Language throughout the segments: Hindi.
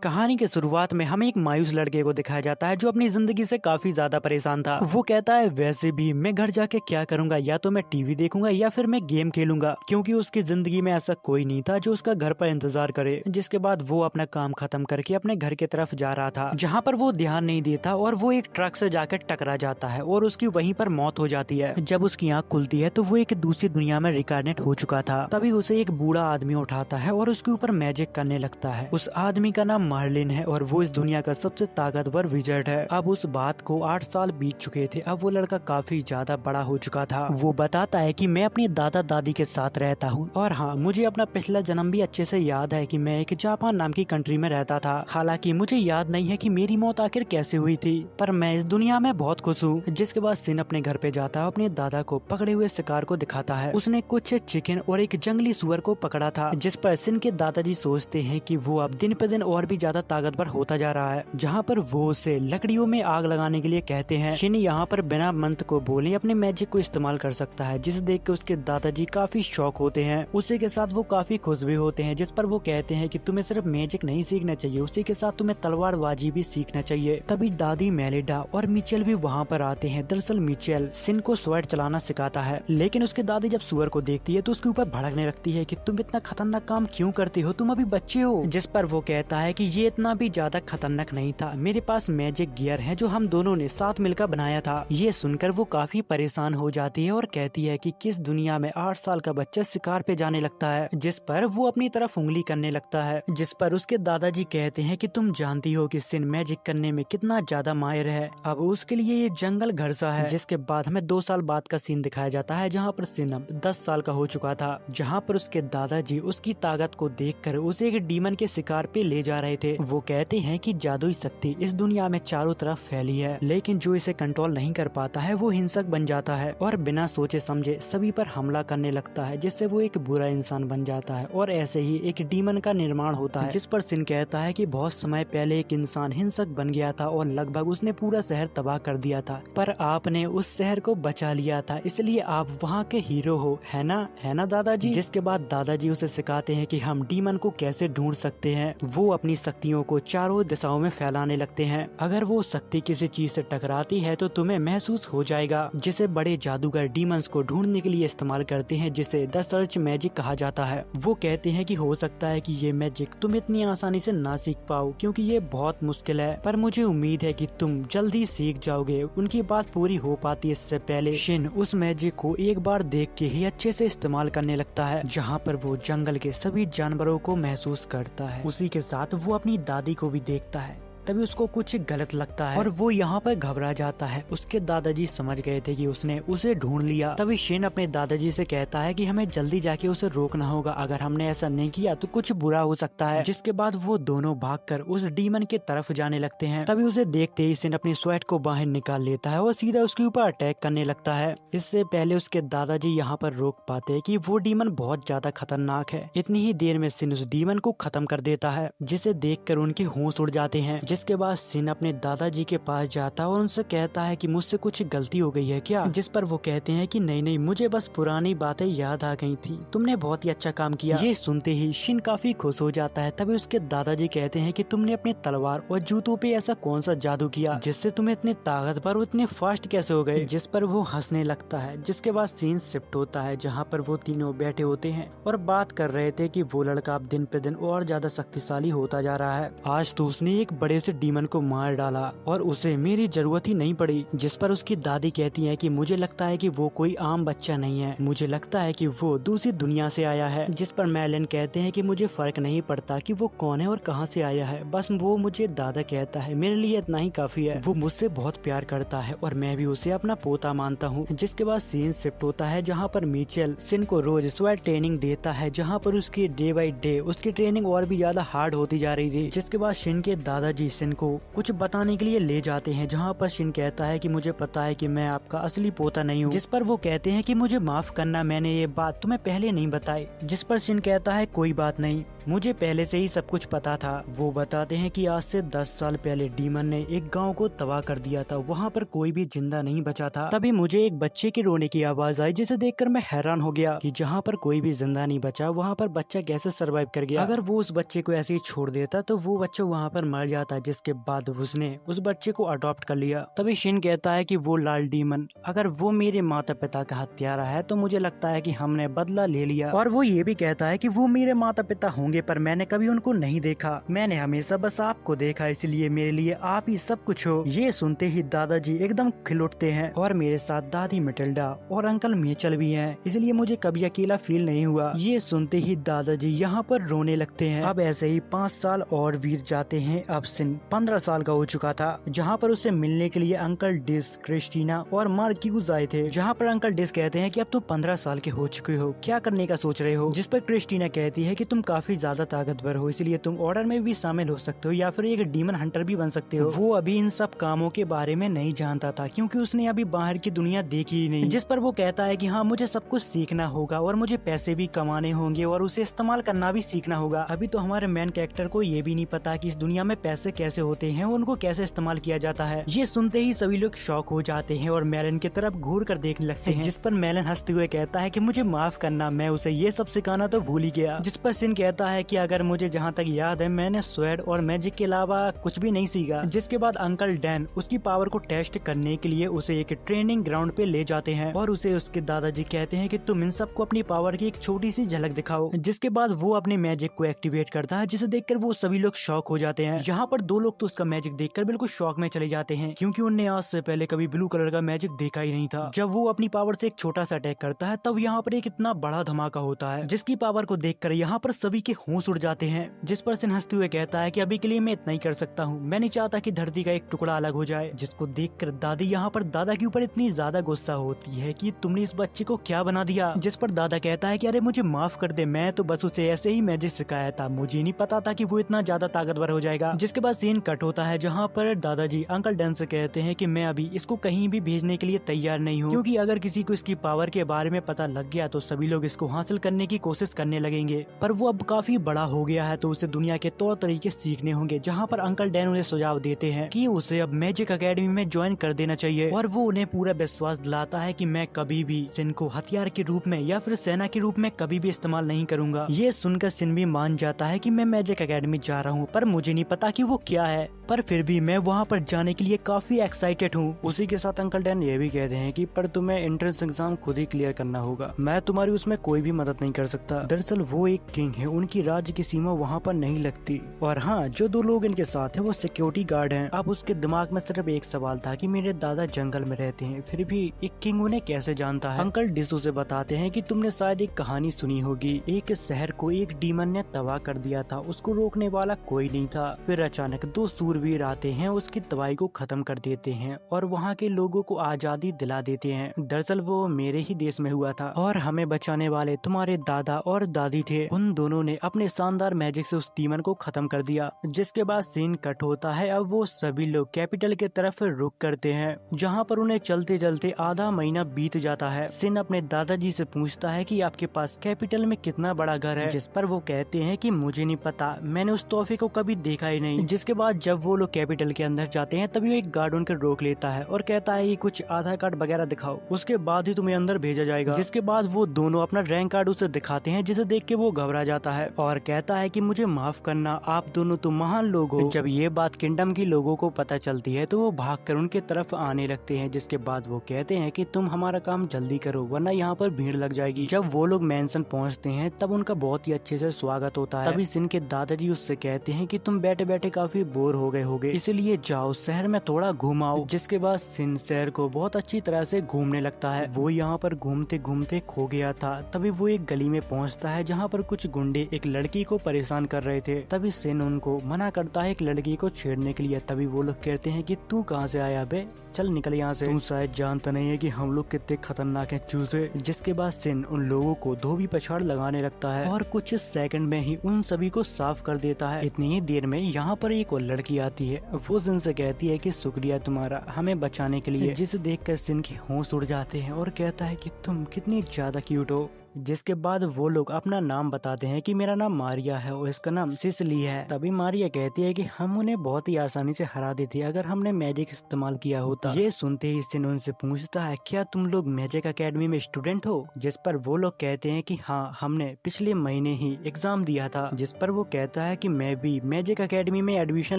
कहानी के शुरुआत में हमें एक मायूस लड़के को दिखाया जाता है जो अपनी जिंदगी से काफी ज्यादा परेशान था। वो कहता है वैसे भी मैं घर जाके क्या करूंगा, या तो मैं टीवी देखूंगा या फिर मैं गेम खेलूंगा, क्योंकि उसकी जिंदगी में ऐसा कोई नहीं था जो उसका घर पर इंतजार करे। जिसके बाद वो अपना काम खत्म करके अपने घर की तरफ जा रहा था, जहाँ पर वो ध्यान नहीं देता और वो एक ट्रक से जाकर टकरा जाता है और उसकी वहीं पर मौत हो जाती है। जब उसकी आंख खुलती है तो वो एक दूसरी दुनिया में रिकार्नेट हो चुका था। तभी उसे एक बूढ़ा आदमी उठाता है और उसके ऊपर मैजिक करने लगता है। उस आदमी का नाम मार्लिन है और वो इस दुनिया का सबसे ताकतवर विज़र्ड है। अब उस बात को 8 साल बीत चुके थे। अब वो लड़का काफी ज्यादा बड़ा हो चुका था। वो बताता है कि मैं अपनी दादा दादी के साथ रहता हूँ और हाँ, मुझे अपना पिछला जन्म भी अच्छे से याद है कि मैं एक जापान नाम की कंट्री में रहता था। हालांकि मुझे याद नहीं है कि मेरी मौत आखिर कैसे हुई थी, पर मैं इस दुनिया में बहुत खुश हूँ। जिसके बाद सिन अपने घर पे जाता है, अपने दादा को पकड़े हुए शिकार को दिखाता है। उसने कुछ चिकन और एक जंगली सुअर को पकड़ा था, जिस पर सिन के दादाजी सोचते हैं कि वो अब दिन पे दिन और भी ज्यादा ताकतवर होता जा रहा है। जहाँ पर वो उसे लकड़ियों में आग लगाने के लिए कहते हैं। शिन यहाँ पर बिना मंत्र को बोले अपने मैजिक को इस्तेमाल कर सकता है, जिसे देख के उसके दादाजी काफी शौक होते हैं। उसी के साथ वो काफी खुश भी होते हैं, जिस पर वो कहते हैं कि तुम्हें सिर्फ मैजिक नहीं सीखना चाहिए, उसी के साथ तुम्हें तलवारबाजी भी सीखना चाहिए। तभी दादी मेलिडा और मिचेल भी वहाँ पर आते हैं। दरअसल मिचेल सिन को स्वॉर्ड चलाना सिखाता है, लेकिन उसकी दादी जब सुअर को देखती है तो उसके ऊपर भड़कने लगती है कि तुम इतना खतरनाक काम क्यों करते हो, तुम अभी बच्चे हो। जिस पर वो कहता है कि ये इतना भी ज्यादा खतरनाक नहीं था, मेरे पास मैजिक गियर है जो हम दोनों ने साथ मिलकर बनाया था। ये सुनकर वो काफी परेशान हो जाती है और कहती है कि किस दुनिया में 8 साल का बच्चा शिकार पे जाने लगता है। जिस पर वो अपनी तरफ उंगली करने लगता है, जिस पर उसके दादाजी कहते हैं कि तुम जानती हो कि सिन मैजिक करने में कितना ज्यादा माहिर है, अब उसके लिए ये जंगल घर सा है। जिसके बाद हमें 2 साल बाद का सीन दिखाया जाता है, जहाँ पर सिन अब 10 साल का हो चुका था। जहाँ पर उसके दादाजी उसकी ताकत को देखकर उसे एक डीमन के शिकार पे ले जा रहे थे। वो कहते हैं कि जादुई शक्ति इस दुनिया में चारों तरफ फैली है, लेकिन जो इसे कंट्रोल नहीं कर पाता है वो हिंसक बन जाता है और बिना सोचे समझे सभी पर हमला करने लगता है, जिससे वो एक बुरा इंसान बन जाता है। और ऐसे ही एक डीमन का निर्माण होता है, जिस पर सिन कहता है कि बहुत समय पहले एक इंसान हिंसक बन गया था और लगभग उसने पूरा शहर तबाह कर दिया था, पर आपने उस शहर को बचा लिया था, इसलिए आप वहाँ के हीरो हो, है ना दादाजी। जिसके बाद दादाजी उसे सिखाते हैं कि हम डीमन को कैसे ढूंढ सकते हैं। वो अपनी शक्तियों को चारों दिशाओं में फैलाने लगते हैं। अगर वो शक्ति किसी चीज से टकराती है तो तुम्हें महसूस हो जाएगा, जिसे बड़े जादूगर डीमंस को ढूंढने के लिए इस्तेमाल करते हैं, जिसे द सर्च मैजिक कहा जाता है। वो कहते हैं कि हो सकता है कि ये मैजिक तुम इतनी आसानी से ना सीख पाओ, क्योंकि ये बहुत मुश्किल है, पर मुझे उम्मीद है कि तुम जल्दी सीख जाओगे। उनकी बात पूरी हो पाती है इससे पहले शिन उस मैजिक को एक बार देख के ही अच्छे से इस्तेमाल करने लगता है, जहाँ पर वो जंगल के सभी जानवरों को महसूस करता है। उसी के साथ वो अपनी दादी को भी देखता है। तभी उसको कुछ गलत लगता है और वो यहाँ पर घबरा जाता है। उसके दादाजी समझ गए थे कि उसने उसे ढूंढ लिया। तभी शिन अपने दादाजी से कहता है कि हमें जल्दी जाके उसे रोकना होगा, अगर हमने ऐसा नहीं किया तो कुछ बुरा हो सकता है। जिसके बाद वो दोनों भागकर उस डीमन के तरफ जाने लगते हैं। तभी उसे देखते ही शिन अपनी स्वॉर्ड को बाहर निकाल लेता है और सीधा उसके ऊपर अटैक करने लगता है। इससे पहले उसके दादाजी यहाँ पर रोक पाते हैं कि वो डीमन बहुत ज्यादा खतरनाक है। इतनी ही देर में शिन उस डीमन को खत्म कर देता है, जिसे देखकर उनके होश उड़ जाते हैं। जिसके बाद सिन अपने दादाजी के पास जाता है और उनसे कहता है कि मुझसे कुछ गलती हो गई है क्या। जिस पर वो कहते हैं कि नहीं, मुझे बस पुरानी बातें याद आ गई थी, तुमने बहुत ही अच्छा काम किया। ये सुनते ही शिन काफी खुश हो जाता है। तभी उसके दादाजी कहते हैं कि तुमने अपनी तलवार और जूतों पे ऐसा कौन सा जादू किया जिससे तुम इतने ताकतवर और इतने फास्ट कैसे हो गए। जिस पर वो हंसने लगता है। जिसके बाद सीन शिफ्ट होता है, जहाँ पर वो तीनों बैठे होते हैं और बात कर रहे थे कि वो लड़का अब दिन पे दिन और ज्यादा शक्तिशाली होता जा रहा है। आज तो उसने एक बड़े से डीमन को मार डाला और उसे मेरी जरूरत ही नहीं पड़ी। जिस पर उसकी दादी कहती है कि मुझे लगता है कि वो कोई आम बच्चा नहीं है, मुझे लगता है कि वो दूसरी दुनिया से आया है। जिस पर मैलन कहते हैं कि मुझे फर्क नहीं पड़ता कि वो कौन है और कहां से आया है, बस वो मुझे दादा कहता है, मेरे लिए इतना ही काफी है। वो मुझसे बहुत प्यार करता है और मैं भी उसे अपना पोता मानता हूँ। जिसके बाद सीन शिफ्ट होता है, जहाँ पर मिचेल सिन को रोज स्वॉर्ड ट्रेनिंग देता है, जहाँ पर उसकी डे बाई डे उसकी ट्रेनिंग और भी ज्यादा हार्ड होती जा रही थी। जिसके बाद शिन के दादाजी शिन को कुछ बताने के लिए ले जाते हैं, जहाँ पर शिन कहता है कि मुझे पता है कि मैं आपका असली पोता नहीं हूँ, जिस पर वो कहते हैं कि मुझे माफ करना, मैंने ये बात तुम्हें पहले नहीं बताई। जिस पर शिन कहता है कोई बात नहीं, मुझे पहले से ही सब कुछ पता था। वो बताते हैं कि आज से 10 साल पहले डीमन ने एक गांव को तबाह कर दिया था, वहाँ पर कोई भी जिंदा नहीं बचा था। तभी मुझे एक बच्चे के रोने की आवाज आई, जिसे देखकर मैं हैरान हो गया कि जहाँ पर कोई भी जिंदा नहीं बचा वहाँ पर बच्चा कैसे सरवाइव कर गया। अगर वो उस बच्चे को ऐसे ही छोड़ देता तो वो बच्चा वहाँ पर मर जाता, जिसके बाद उसने उस बच्चे को अडॉप्ट कर लिया। तभी शिन कहता है कि वो लाल डीमन, अगर वो मेरे माता पिता का हत्यारा है तो मुझे लगता है कि हमने बदला ले लिया। और वो ये भी कहता है कि वो मेरे माता पिता होंगे पर मैंने कभी उनको नहीं देखा, मैंने हमेशा बस आपको देखा, इसलिए मेरे लिए आप ही सब कुछ हो। ये सुनते ही दादाजी एकदम खिल उठते हैं और मेरे साथ दादी मेटिल्डा और अंकल मेचल भी हैं, इसलिए मुझे कभी अकेला फील नहीं हुआ। ये सुनते ही दादाजी यहाँ पर रोने लगते हैं। अब ऐसे ही 5 साल और बीत जाते हैं। अब सिन 15 साल का हो चुका था, जहाँ पर उसे मिलने के लिए अंकल डिस, क्रिस्टीना और मार्क्यूज आए थे। जहाँ पर अंकल डिस कहते हैं कि अब तुम 15 साल के हो चुके हो, क्या करने का सोच रहे हो। जिस पर क्रिस्टीना कहती है कि तुम काफी ज्यादा ताकतवर हो, इसलिए तुम ऑर्डर में भी शामिल हो सकते हो या फिर एक डीमन हंटर भी बन सकते हो। वो अभी इन सब कामों के बारे में नहीं जानता था क्योंकि उसने अभी बाहर की दुनिया देखी ही नहीं। जिस पर वो कहता है कि हाँ, मुझे सब कुछ सीखना होगा और मुझे पैसे भी कमाने होंगे और उसे इस्तेमाल करना भी सीखना होगा। अभी तो हमारे मेन कैरेक्टर को ये भी नहीं पता कि इस दुनिया में पैसे कैसे होते हैं, उनको कैसे इस्तेमाल किया जाता है। ये सुनते ही सभी लोग शॉक हो जाते हैं और मेलन की तरफ घूर कर देखने लगते हैं। जिस पर मेलन हंसते हुए कहता है कि मुझे माफ करना, मैं उसे ये सब सिखाना तो भूल ही गया। जिस पर सिन कहता है कि अगर मुझे जहाँ तक याद है मैंने स्वैड और मैजिक के अलावा कुछ भी नहीं सीखा। जिसके बाद अंकल डैन उसकी पावर को टेस्ट करने के लिए उसे एक ट्रेनिंग ग्राउंड पे ले जाते हैं और उसे उसके दादाजी कहते हैं कि तुम इन सबको अपनी पावर की एक छोटी सी झलक दिखाओ। जिसके बाद वो अपने मैजिक को एक्टिवेट करता है, जिसे देखकर वो सभी लोग शॉक हो जाते हैं। यहाँ पर 2 लोग तो उसका मैजिक देखकर बिल्कुल शॉक में चले जाते हैं क्योंकि उन्हें आज से पहले कभी ब्लू कलर का मैजिक देखा ही नहीं था। जब वो अपनी पावर से एक छोटा सा अटैक करता है तब यहाँ पर एक इतना बड़ा धमाका होता है, जिसकी पावर को देखकर यहाँ पर सभी के होश उड़ जाते हैं। जिस पर सिन हंसते हुए कहता है कि अभी के लिए मैं इतना ही कर सकता हूँ, मैं नहीं चाहता कि धरती का एक टुकड़ा अलग हो जाए। जिसको देखकर दादी यहाँ पर दादा के ऊपर इतनी ज्यादा गुस्सा होती है कि तुमने इस बच्चे को क्या बना दिया। जिस पर दादा कहता है कि अरे मुझे माफ कर दे, मैं तो बस उसे ऐसे ही मैजिक सिखाया था, मुझे नहीं पता था कि वो इतना ज्यादा ताकतवर हो जाएगा। जिसके बाद सीन कट होता है जहाँ पर दादाजी अंकल डैन से कहते हैं कि मैं अभी इसको कहीं भी भेजने के लिए तैयार नहीं हूँ, क्योंकि अगर किसी को इसकी पावर के बारे में पता लग गया तो सभी लोग इसको हासिल करने की कोशिश करने लगेंगे। पर वो अब काफी बड़ा हो गया है तो उसे दुनिया के तौर तरीके सीखने होंगे। जहाँ पर अंकल डैन उन्हें सुझाव देते हैं कि उसे अब मैजिक एकेडमी में ज्वाइन कर देना चाहिए और वो उन्हें पूरा विश्वास दिलाता है कि मैं कभी भी सिन को हथियार के रूप में या फिर सेना के रूप में कभी भी इस्तेमाल नहीं करूंगा। ये सुनकर सिन भी मान जाता है कि मैं मैजिक एकेडमी जा रहा हूँ, पर मुझे नहीं पता कि वो क्या है, पर फिर भी मैं वहाँ पर जाने के लिए काफी एक्साइटेड हूँ। उसी के साथ अंकल डैन ये भी कहते हैं कि पर तुम्हें एंट्रेंस एग्जाम खुद ही क्लियर करना होगा, मैं तुम्हारी उसमें कोई भी मदद नहीं कर सकता। दरअसल वो एक किंग है, उनकी राज्य की सीमा वहाँ पर नहीं लगती। और हाँ, जो 2 लोग इनके साथ हैं वो सिक्योरिटी गार्ड हैं। अब उसके दिमाग में सिर्फ एक सवाल था कि मेरे दादा जंगल में रहते हैं, फिर भी एक किंग उन्हें कैसे जानता है। अंकल डिसो से बताते हैं कि तुमने शायद एक कहानी सुनी होगी, एक शहर को एक डीमन ने तबाह कर दिया था, उसको रोकने वाला कोई नहीं था। फिर अचानक 2 सूरवीर आते हैं, उसकी तबाही को खत्म कर देते हैं और वहाँ के लोगों को आजादी दिला देते हैं। दरअसल वो मेरे ही देश में हुआ था और हमें बचाने वाले तुम्हारे दादा और दादी थे। उन दोनों ने अपने शानदार मैजिक से उस डीमन को खत्म कर दिया। जिसके बाद सीन कट होता है। अब वो सभी लोग कैपिटल के तरफ रुक करते हैं, जहाँ पर उन्हें चलते चलते आधा महीना बीत जाता है। सिन अपने दादाजी से पूछता है कि आपके पास कैपिटल में कितना बड़ा घर है, जिस पर वो कहते हैं कि मुझे नहीं पता, मैंने उस तोहफे को कभी देखा ही नहीं। जिसके बाद जब वो लोग कैपिटल के अंदर जाते हैं तभी वो एक गार्ड उनके रोक लेता है और कहता है कि कुछ आधार कार्ड वगैरह दिखाओ, उसके बाद ही तुम्हें अंदर भेजा जाएगा। जिसके बाद वो दोनों अपना रैंक कार्ड उसे दिखाते हैं, जिसे देख के वो घबरा जाता है और कहता है कि मुझे माफ करना, आप दोनों तो महान लोग हो। जब ये बात किंगडम की लोगों को पता चलती है तो वो भागकर उनके तरफ आने लगते हैं। जिसके बाद वो कहते हैं कि तुम हमारा काम जल्दी करो वरना यहाँ पर भीड़ लग जाएगी। जब वो लोग मैंसन पहुँचते हैं तब उनका बहुत ही अच्छे से स्वागत होता है। तभी सिन के दादाजी उससे कहते हैं कि तुम बैठे बैठे काफी बोर हो गए होगे, इसलिए जाओ शहर में थोड़ा घुमाओ। जिसके बाद सिन शहर को बहुत अच्छी तरह से घूमने लगता है। वो यहाँ पर घूमते घूमते खो गया था। तभी वो एक गली में पहुँचता है जहाँ पर कुछ गुंडे एक लड़की को परेशान कर रहे थे। तभी सिन उनको मना करता है एक लड़की को छेड़ने के लिए। तभी वो लोग कहते हैं कि तू कहाँ से आया बे, चल निकल यहाँ से, तू शायद जानता नहीं है कि हम लोग कितने खतरनाक हैं चूजे। जिसके बाद सिन उन लोगों को धोबी पछाड़ लगाने लगता है और कुछ सेकंड में ही उन सभी को साफ कर देता है। इतनी ही देर में यहाँ पर एक और लड़की आती है। वो सिन से कहती है कि शुक्रिया तुम्हारा हमें बचाने के लिए, जिसे देखकर सिन की होश उड़ जाते हैं और कहता है कि तुम कितनी ज्यादा क्यूट हो। जिसके बाद वो लोग अपना नाम बताते हैं कि मेरा नाम मारिया है और इसका नाम सिसली है। तभी मारिया कहती है कि हम उन्हें बहुत ही आसानी से हरा देते अगर हमने मैजिक इस्तेमाल किया होता। ये सुनते ही सिन उनसे पूछता है क्या तुम लोग मैजिक एकेडमी में स्टूडेंट हो? जिस पर वो लोग कहते हैं कि हाँ, हमने पिछले महीने ही एग्जाम दिया था। जिस पर वो कहता है कि मैं भी मैजिक एकेडमी में एडमिशन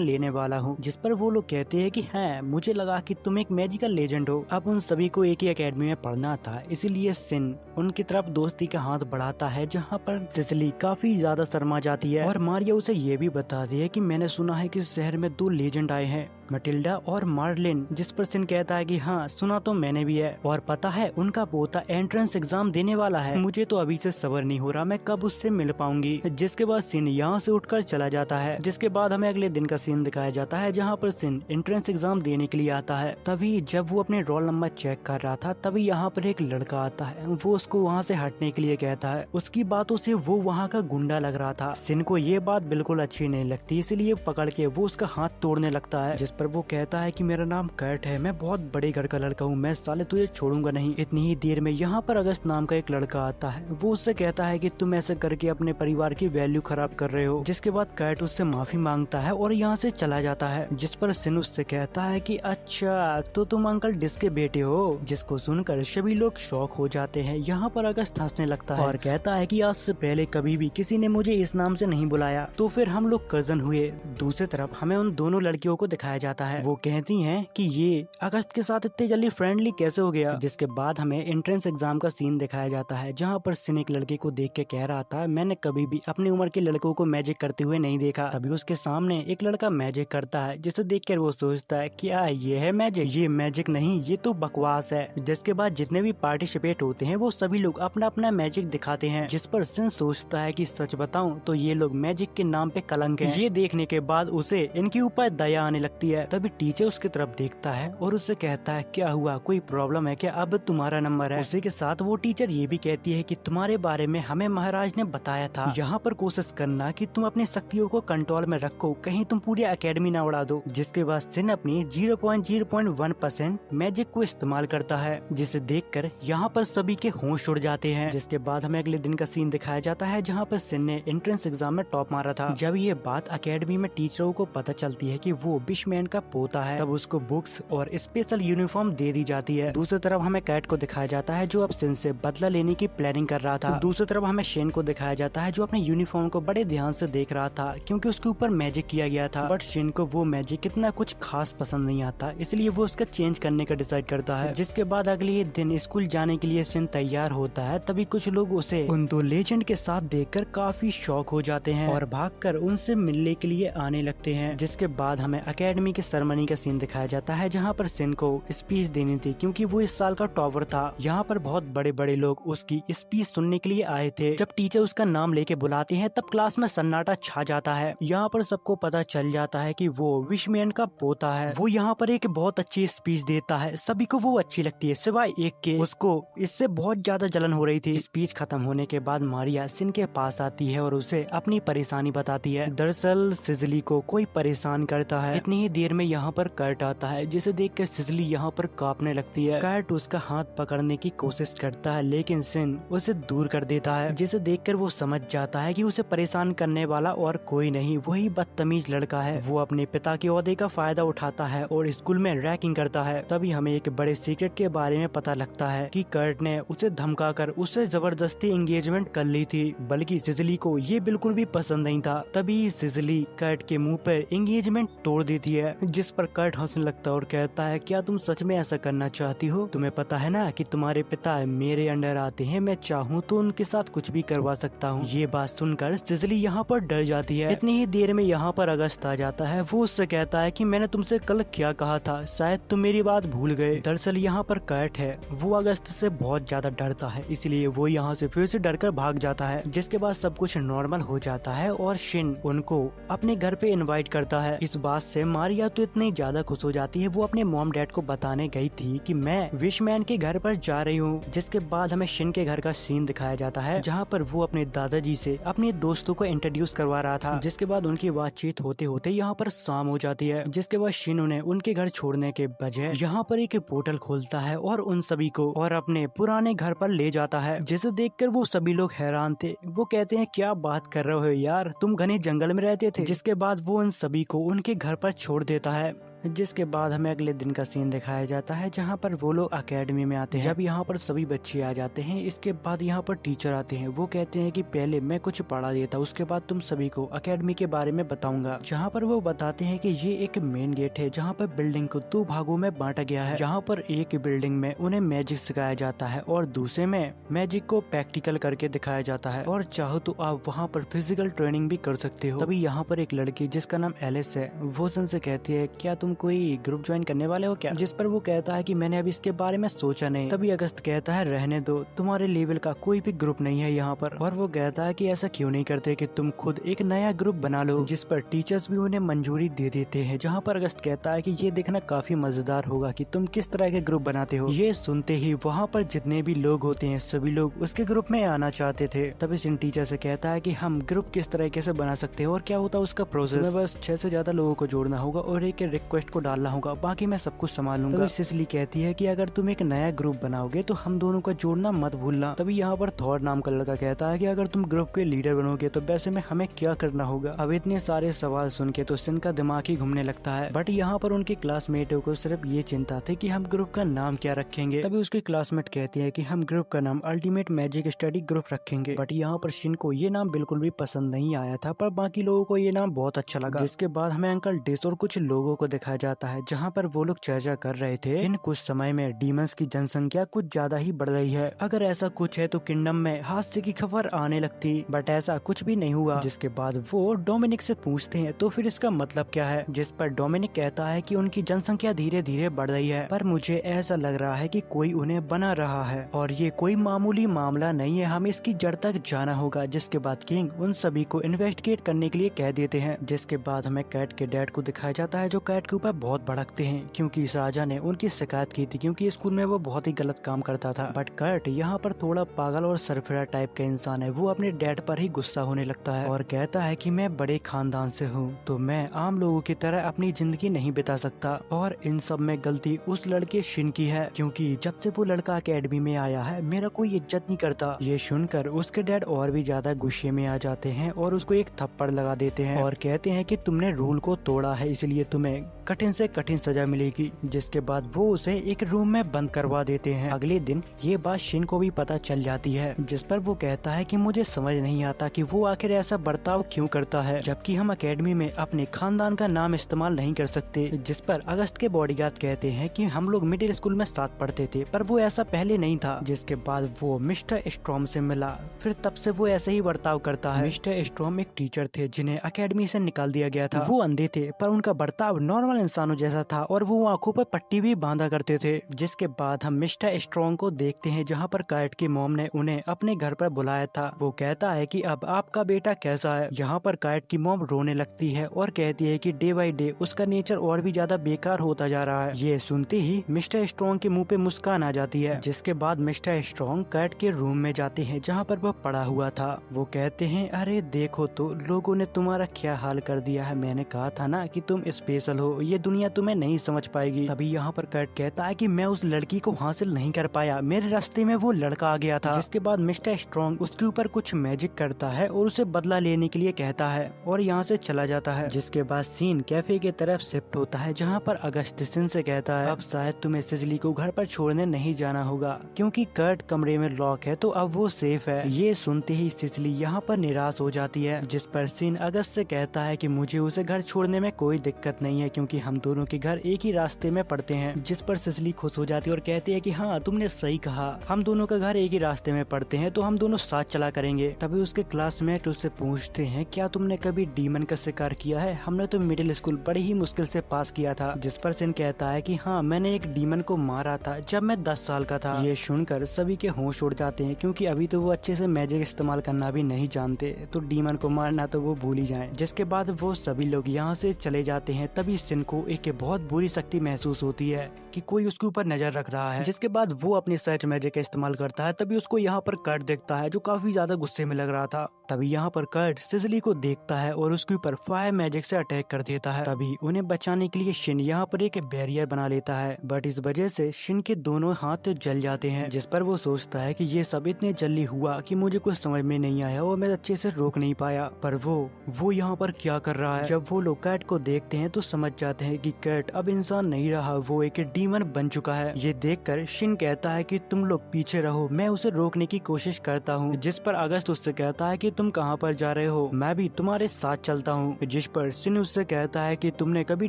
लेने वाला हूँ। जिस पर वो लोग कहते हैं कि हाँ, मुझे लगा कि तुम एक मैजिकल लेजेंड हो। अब उन सभी को एक ही एकेडमी में पढ़ना था, इसीलिए सिन उनकी तरफ दोस्ती का हाथ बढ़ाता है, जहाँ पर सिसली काफी ज्यादा शर्मा जाती है और मारिया उसे ये भी बताती है कि मैंने सुना है कि इस शहर में 2 लेजेंड आए हैं, मैटिल्डा और मार्लिन। जिस पर सिन कहता है कि हाँ, सुना तो मैंने भी है और पता है उनका पोता एंट्रेंस एग्जाम देने वाला है। मुझे तो अभी से सब्र नहीं हो रहा, मैं कब उससे मिल पाऊंगी। जिसके बाद सिन यहाँ से उठकर चला जाता है। जिसके बाद हमें अगले दिन का सीन दिखाया जाता है, जहाँ पर सिन एंट्रेंस एग्जाम देने के लिए आता है। तभी जब वो अपने रोल नंबर चेक कर रहा था, तभी यहाँ पर एक लड़का आता है। वो उसको वहाँ से हटने के लिए कहता है। उसकी बातों से वो वहाँ का गुंडा लग रहा था। सिन को ये बात बिल्कुल अच्छी नहीं लगती, इसलिए पकड़ के वो उसका हाथ तोड़ने लगता है। जिस पर वो कहता है कि मेरा नाम कर्ट है, मैं बहुत बड़े घर का लड़का हूँ, मैं साले तुझे छोड़ूंगा नहीं। इतनी ही देर में यहाँ पर अगस्त नाम का एक लड़का आता है। वो उससे कहता है कि तुम ऐसे करके अपने परिवार की वैल्यू खराब कर रहे हो। जिसके बाद कर्ट उससे माफी मांगता है और यहाँ से चला जाता है। जिस पर सिन उससे कहता है कि अच्छा, तो तुम अंकल डिस के बेटे हो। जिसको सुनकर सभी लोग शॉक हो जाते हैं। यहाँ पर अगस्त हंसने लगता है और कहता है कि आज से पहले कभी भी किसी ने मुझे इस नाम से नहीं बुलाया, तो फिर हम लोग कजन हुए। दूसरी तरफ हमें उन दोनों लड़कियों को दिखाया जाता है। वो कहती हैं कि ये अगस्त के साथ इतने जल्दी फ्रेंडली कैसे हो गया। जिसके बाद हमें एंट्रेंस एग्जाम का सीन दिखाया जाता है, जहाँ पर सिन एक लड़के को देख के कह रहा था, मैंने कभी भी अपनी उम्र के लड़कों को मैजिक करते हुए नहीं देखा। तभी उसके सामने एक लड़का मैजिक करता है, जिसे देखकर वो सोचता है क्या ये है मैजिक? ये मैजिक नहीं, ये तो बकवास है। जिसके बाद जितने भी पार्टिसिपेट होते हैं वो सभी लोग अपना अपना मैजिक दिखाते हैं। जिस पर सिन सोचता है कि सच बताऊं तो ये लोग मैजिक के नाम पे कलंक हैं। ये देखने के बाद उसे इनके ऊपर दया आने लगती है। तभी टीचर उसकी तरफ देखता है और उससे कहता है क्या हुआ, कोई प्रॉब्लम है क्या? अब तुम्हारा नंबर है। उसी के साथ वो टीचर ये भी कहती है कि तुम्हारे बारे में हमें महाराज ने बताया था, यहाँ पर कोशिश करना कि तुम अपनी शक्तियों को कंट्रोल में रखो, कहीं तुम पूरी एकेडमी न उड़ा दो। जिसके बाद सिन अपनी 0.01% मैजिक को इस्तेमाल करता है, जिसे देखकर यहाँ पर सभी के होश उड़ जाते हैं। जिसके बाद हमें अगले दिन का सीन दिखाया जाता है, जहाँ पर सिन ने एंट्रेंस एग्जाम में टॉप मारा था। जब ये बात एकेडमी में टीचरों को पता चलती है कि वो विशमैन का पोता है, तब उसको बुक्स और स्पेशल यूनिफॉर्म दे दी जाती है। दूसरी तरफ हमें कैट को दिखाया जाता है, जो अब सिन से बदला लेने की प्लानिंग कर रहा था। दूसरी तरफ हमें शेन को दिखाया जाता है, जो अपने यूनिफॉर्म को बड़े ध्यान से देख रहा था, क्योंकि उसके ऊपर मैजिक किया गया था। बट शेन को वो मैजिक कितना कुछ खास पसंद नहीं आता, इसलिए वो उसका चेंज करने का डिसाइड करता है। जिसके बाद अगले दिन स्कूल जाने के लिए शेन तैयार होता है। तभी कुछ लोग उसे उन 2 लेजेंड के साथ देखकर काफी शॉक हो जाते हैं और भागकर उनसे मिलने के लिए आने लगते हैं। जिसके बाद हमें एकेडमी के सेरेमनी का सीन दिखाया जाता है, जहाँ पर सिन को स्पीच देनी थी, क्योंकि वो इस साल का टॉपर था। यहाँ पर बहुत बड़े बड़े लोग उसकी स्पीच सुनने के लिए आए थे। जब टीचर उसका नाम लेके बुलाते हैं, तब क्लास में सन्नाटा छा जाता है। यहाँ पर सबको पता चल जाता है कि वो विशमैन का पोता है। वो यहाँ पर एक बहुत अच्छी स्पीच देता है, सभी को वो अच्छी लगती है सिवाय एक के। उसको इससे बहुत ज्यादा जलन हो रही थी। स्पीच खत्म होने के बाद मारिया सिन के पास आती है और उसे अपनी परेशानी बताती है। दरअसल सिसली को कोई परेशान करता है। इतनी ही देर में यहाँ पर कर्ट आता है, जिसे देखकर सिसली यहाँ पर कांपने लगती है। कर्ट उसका हाथ पकड़ने की कोशिश करता है, लेकिन सिन उसे दूर कर देता है, जिसे देखकर वो समझ जाता है कि उसे परेशान करने वाला और कोई नहीं, वही बदतमीज लड़का है। वो अपने पिता के ओहदे का फायदा उठाता है और स्कूल में रैगिंग करता है। तभी हमें एक बड़े सीक्रेट के बारे में पता लगता है कि कर्ट ने उसे धमकाकर उससे जबरदस्ती एंगेजमेंट कर ली थी, बल्कि सिसली को ये बिल्कुल भी पसंद नहीं था। तभी सिसली कर्ट के मुंह पर एंगेजमेंट तोड़ देती है, जिस पर कर्ट हंसने लगता है और कहता है क्या तुम सच में ऐसा करना चाहती हो? तुम्हें पता है ना कि तुम्हारे पिता मेरे अंडर आते हैं, मैं चाहूँ तो उनके साथ कुछ भी करवा सकता हूँ। ये बात सुनकर सिसली यहाँ पर डर जाती है। इतनी ही देर में यहाँ पर अगस्त आ जाता है। वो उससे कहता है कि मैंने तुमसे कल क्या कहा था, शायद तुम मेरी बात भूल गए। दरअसल यहाँ पर कर्ट है, वो अगस्त से बहुत ज्यादा डरता है, इसलिए वो यहाँ से फिर से डरकर भाग जाता है। जिसके बाद सब कुछ नॉर्मल हो जाता है और शिन उनको अपने घर पे इनवाइट करता है। इस बात से मारिया आलिया तो इतनी ज्यादा खुश हो जाती है, वो अपने मॉम डैड को बताने गई थी कि मैं विशमैन के घर पर जा रही हूँ। जिसके बाद हमें शिन के घर का सीन दिखाया जाता है, जहाँ पर वो अपने दादाजी से अपने दोस्तों को इंट्रोड्यूस करवा रहा था। जिसके बाद उनकी बातचीत होते होते यहाँ पर शाम हो जाती है। जिसके बाद शिन उन्हें उनके घर छोड़ने के बजाय यहाँ पर एक पोर्टल खोलता है और उन सभी को और अपने पुराने घर पर ले जाता है, जिसे देखकर वो सभी लोग हैरान थे। वो कहते हैं क्या बात कर रहे हो यार, तुम घने जंगल में रहते थे। जिसके बाद वो उन सभी को उनके घर पर छोड़ देता है। जिसके बाद हमें अगले दिन का सीन दिखाया जाता है, जहाँ पर वो लोग अकेडमी में आते हैं। जब यहाँ पर सभी बच्चे आ जाते हैं, इसके बाद यहाँ पर टीचर आते हैं। वो कहते हैं कि पहले मैं कुछ पढ़ा देता, उसके बाद तुम सभी को अकेडमी के बारे में बताऊंगा। जहाँ पर वो बताते हैं कि ये एक मेन गेट है, जहाँ पर बिल्डिंग को 2 भागों में बांटा गया है। जहाँ पर एक बिल्डिंग में उन्हें मैजिक सिखाया जाता है और दूसरे में मैजिक को प्रैक्टिकल करके दिखाया जाता है, और चाहो तो आप वहाँ पर फिजिकल ट्रेनिंग भी कर सकते हो। तभी यहाँ पर एक लड़की जिसका नाम एलिस है, वो सन से कहती है क्या तुम कोई ग्रुप ज्वाइन करने वाले हो क्या? जिस पर वो कहता है कि मैंने अभी इसके बारे में सोचा नहीं। तभी अगस्त कहता है रहने दो, तुम्हारे लेवल का कोई भी ग्रुप नहीं है यहाँ पर। और वो कहता है कि ऐसा क्यों नहीं करते कि तुम खुद एक नया ग्रुप बना लो। जिस पर टीचर्स भी उन्हें मंजूरी दे देते हैं। जहाँ पर अगस्त कहता है कि ये देखना काफी मजेदार होगा कि तुम किस तरह के ग्रुप बनाते हो। ये सुनते ही वहाँ पर जितने भी लोग होते हैं सभी लोग उसके ग्रुप में आना चाहते थे। तभी सिन टीचर से कहता है कि हम ग्रुप किस तरीके से बना सकते हैं और क्या होता है उसका प्रोसेस। बस 6 से ज्यादा लोगों को जोड़ना होगा और एक रिक्वेस्ट को डालना होगा, बाकी मैं सब कुछ संभाल लूंगा। तभी सिसिली कहती है कि अगर तुम एक नया ग्रुप बनाओगे तो हम दोनों का जोड़ना मत भूलना। तभी यहाँ पर थॉर नाम का लड़का कहता है कि अगर तुम ग्रुप के लीडर बनोगे तो वैसे में हमें क्या करना होगा। अब इतने सारे सवाल सुन के तो सिन का दिमाग ही घूमने लगता है। बट यहाँ पर उनके क्लासमेटों को सिर्फ ये चिंता थी कि हम ग्रुप का नाम क्या रखेंगे। तभी उसके क्लासमेट कहती है कि हम ग्रुप का नाम अल्टीमेट मैजिक स्टडी ग्रुप रखेंगे। बट यहाँ पर शिन को ये नाम बिल्कुल भी पसंद नहीं आया था, पर बाकी लोगों को ये नाम बहुत अच्छा लगा। जिसके बाद हमें अंकल डिस और कुछ लोगों को दिखाया जाता है, जहाँ पर वो लोग चर्चा कर रहे थे इन कुछ समय में डीमंस की जनसंख्या कुछ ज्यादा ही बढ़ रही है। अगर ऐसा कुछ है तो किंगडम में हादसे की खबर आने लगती, बट ऐसा कुछ भी नहीं हुआ। जिसके बाद वो डोमिनिक से पूछते हैं तो फिर इसका मतलब क्या है। जिस पर डोमिनिक कहता है कि उनकी जनसंख्या धीरे धीरे बढ़ रही है, पर मुझे ऐसा लग रहा है कि कोई उन्हें बना रहा है और ये कोई मामूली मामला नहीं है, हमें इसकी जड़ तक जाना होगा। जिसके बाद किंग उन सभी को इन्वेस्टिगेट करने के लिए कह देते हैं। जिसके बाद हमें कैट के डैड को दिखाया जाता है, जो कैट के ऊपर बहुत भड़कते हैं क्योंकि इस राजा ने उनकी शिकायत की थी क्योंकि स्कूल में वो बहुत ही गलत काम करता था। बट कर्ट यहाँ पर थोड़ा पागल और सरफिरा टाइप का इंसान है। वो अपने डैड पर ही गुस्सा होने लगता है और कहता है कि मैं बड़े खानदान से हूँ तो मैं आम लोगों की तरह अपनी जिंदगी नहीं बिता सकता, और इन सब में गलती उस लड़के शिन की है क्योंकि जब से वो लड़का अकेडमी में आया है मेरा कोई इज्जत नहीं करता। ये सुनकर उसके डैड और भी ज्यादा गुस्से में आ जाते हैं और उसको एक थप्पड़ लगा देते हैं और कहते हैं कि तुमने रूल को तोड़ा है, इसलिए तुम्हें कठिन से कठिन सजा मिलेगी। जिसके बाद वो उसे एक रूम में बंद करवा देते हैं। अगले दिन ये बात शिन को भी पता चल जाती है, जिस पर वो कहता है कि मुझे समझ नहीं आता कि वो आखिर ऐसा बर्ताव क्यों करता है, जबकि हम अकेडमी में अपने खानदान का नाम इस्तेमाल नहीं कर सकते। जिस पर अगस्त के बॉडीगार्ड कहते हैं कि हम लोग मिडिल स्कूल में साथ पढ़ते थे, पर वो ऐसा पहले नहीं था। जिसके बाद वो मिस्टर स्ट्रॉम से मिला, फिर तब से वो ऐसे ही बर्ताव करता है। मिस्टर स्ट्रॉम एक टीचर थे जिन्हें अकेडमी से निकाल दिया गया था। वो अंधे थे पर उनका बर्ताव नॉर्मल इंसानों जैसा था और वो आंखों पर पट्टी भी बांधा करते थे। जिसके बाद हम मिस्टर स्ट्रॉन्ग को देखते हैं, जहाँ पर कैट की मॉम ने उन्हें अपने घर पर बुलाया था। वो कहता है कि अब आपका बेटा कैसा है। यहाँ पर कैट की मॉम रोने लगती है और कहती है कि डे बाय डे उसका नेचर और भी ज्यादा बेकार होता जा रहा है। ये सुनते ही मिस्टर स्ट्रॉन्ग के मुंह पे मुस्कान आ जाती है। जिसके बाद मिस्टर स्ट्रॉन्ग कैट के रूम में जाते हैं जहाँ पर वो पड़ा हुआ था। वो कहते हैं अरे देखो तो लोगों ने तुम्हारा क्या हाल कर दिया है, मैंने कहा था ना कि तुम स्पेशल हो, ये दुनिया तुम्हें नहीं समझ पाएगी। तभी यहाँ पर कैट कहता है कि मैं उस लड़की को हासिल नहीं कर पाया, मेरे रास्ते में वो लड़का आ गया था। जिसके बाद मिस्टर स्ट्रॉन्ग उसके ऊपर कुछ मैजिक करता है और उसे बदला लेने के लिए कहता है और यहाँ से चला जाता है। जिसके बाद सीन कैफे की तरफ शिफ्ट होता है, जहाँ पर अगस्त सिन से कहता है अब शायद तुम्हें सिसिली को घर पर छोड़ने नहीं जाना होगा क्योंकि कर्ट कमरे में लॉक है तो अब वो सेफ है। ये सुनते ही सिसिली यहाँ पर निराश हो जाती है। जिस पर सीन अगस्त से कहता है कि मुझे उसे घर छोड़ने में कोई दिक्कत नहीं है क्योंकि हम दोनों के घर एक ही रास्ते में पड़ते हैं। जिस पर सिसिली खुश हो जाती है और कहती है कि हाँ तुमने सही कहा, हम दोनों का घर एक ही रास्ते में पड़ते हैं तो हम दोनों साथ चला करेंगे। तभी उसके क्लासमेट उससे पूछते हैं क्या तुमने कभी डीमन का शिकार किया है, हमने तो मिडिल स्कूल बड़ी ही मुश्किल से पास किया था। जिस पर सिन कहता है कि हाँ मैंने एक डीमन को मारा था जब मैं 10 साल का था। ये सुनकर सभी के होश उड़ जाते हैं क्योंकि अभी तो वो अच्छे से मैजिक इस्तेमाल करना भी नहीं जानते, तो डीमन को मारना तो वो भूल ही जाए। जिसके बाद वो सभी लोग यहाँ से चले जाते हैं। तभी सिन शिन को एक बहुत बुरी शक्ति महसूस होती है कि कोई उसके ऊपर नजर रख रहा है। जिसके बाद वो अपनी सर्च मैजिक का इस्तेमाल करता है। तभी उसको यहाँ पर कर्ट देखता है जो काफी ज्यादा गुस्से में लग रहा था। तभी यहाँ पर कर्ट सिसिली को देखता है और उसके ऊपर फायर मैजिक से अटैक कर देता है। तभी उन्हें बचाने के लिए शिन यहाँ पर एक बैरियर बना लेता है, बट इस वजह से शिन के दोनों हाथ जल जाते हैं। जिस पर वो सोचता है कि ये सब इतने जल्दी हुआ कि मुझे कुछ समझ में नहीं आया और मैं अच्छे से रोक नहीं पाया। पर वो यहाँ पर क्या कर रहा है। जब वो लोग कैट को देखते हैं तो समझ जाते हैं कि कैट अब इंसान नहीं रहा, वो एक डीमन बन चुका है। ये देखकर शिन कहता है कि तुम लोग पीछे रहो, मैं उसे रोकने की कोशिश करता हूँ। जिस पर अगस्त उससे कहता है कि तुम कहाँ पर जा रहे हो, मैं भी तुम्हारे साथ चलता हूँ। जिस पर शिन उससे कहता है कि तुमने कभी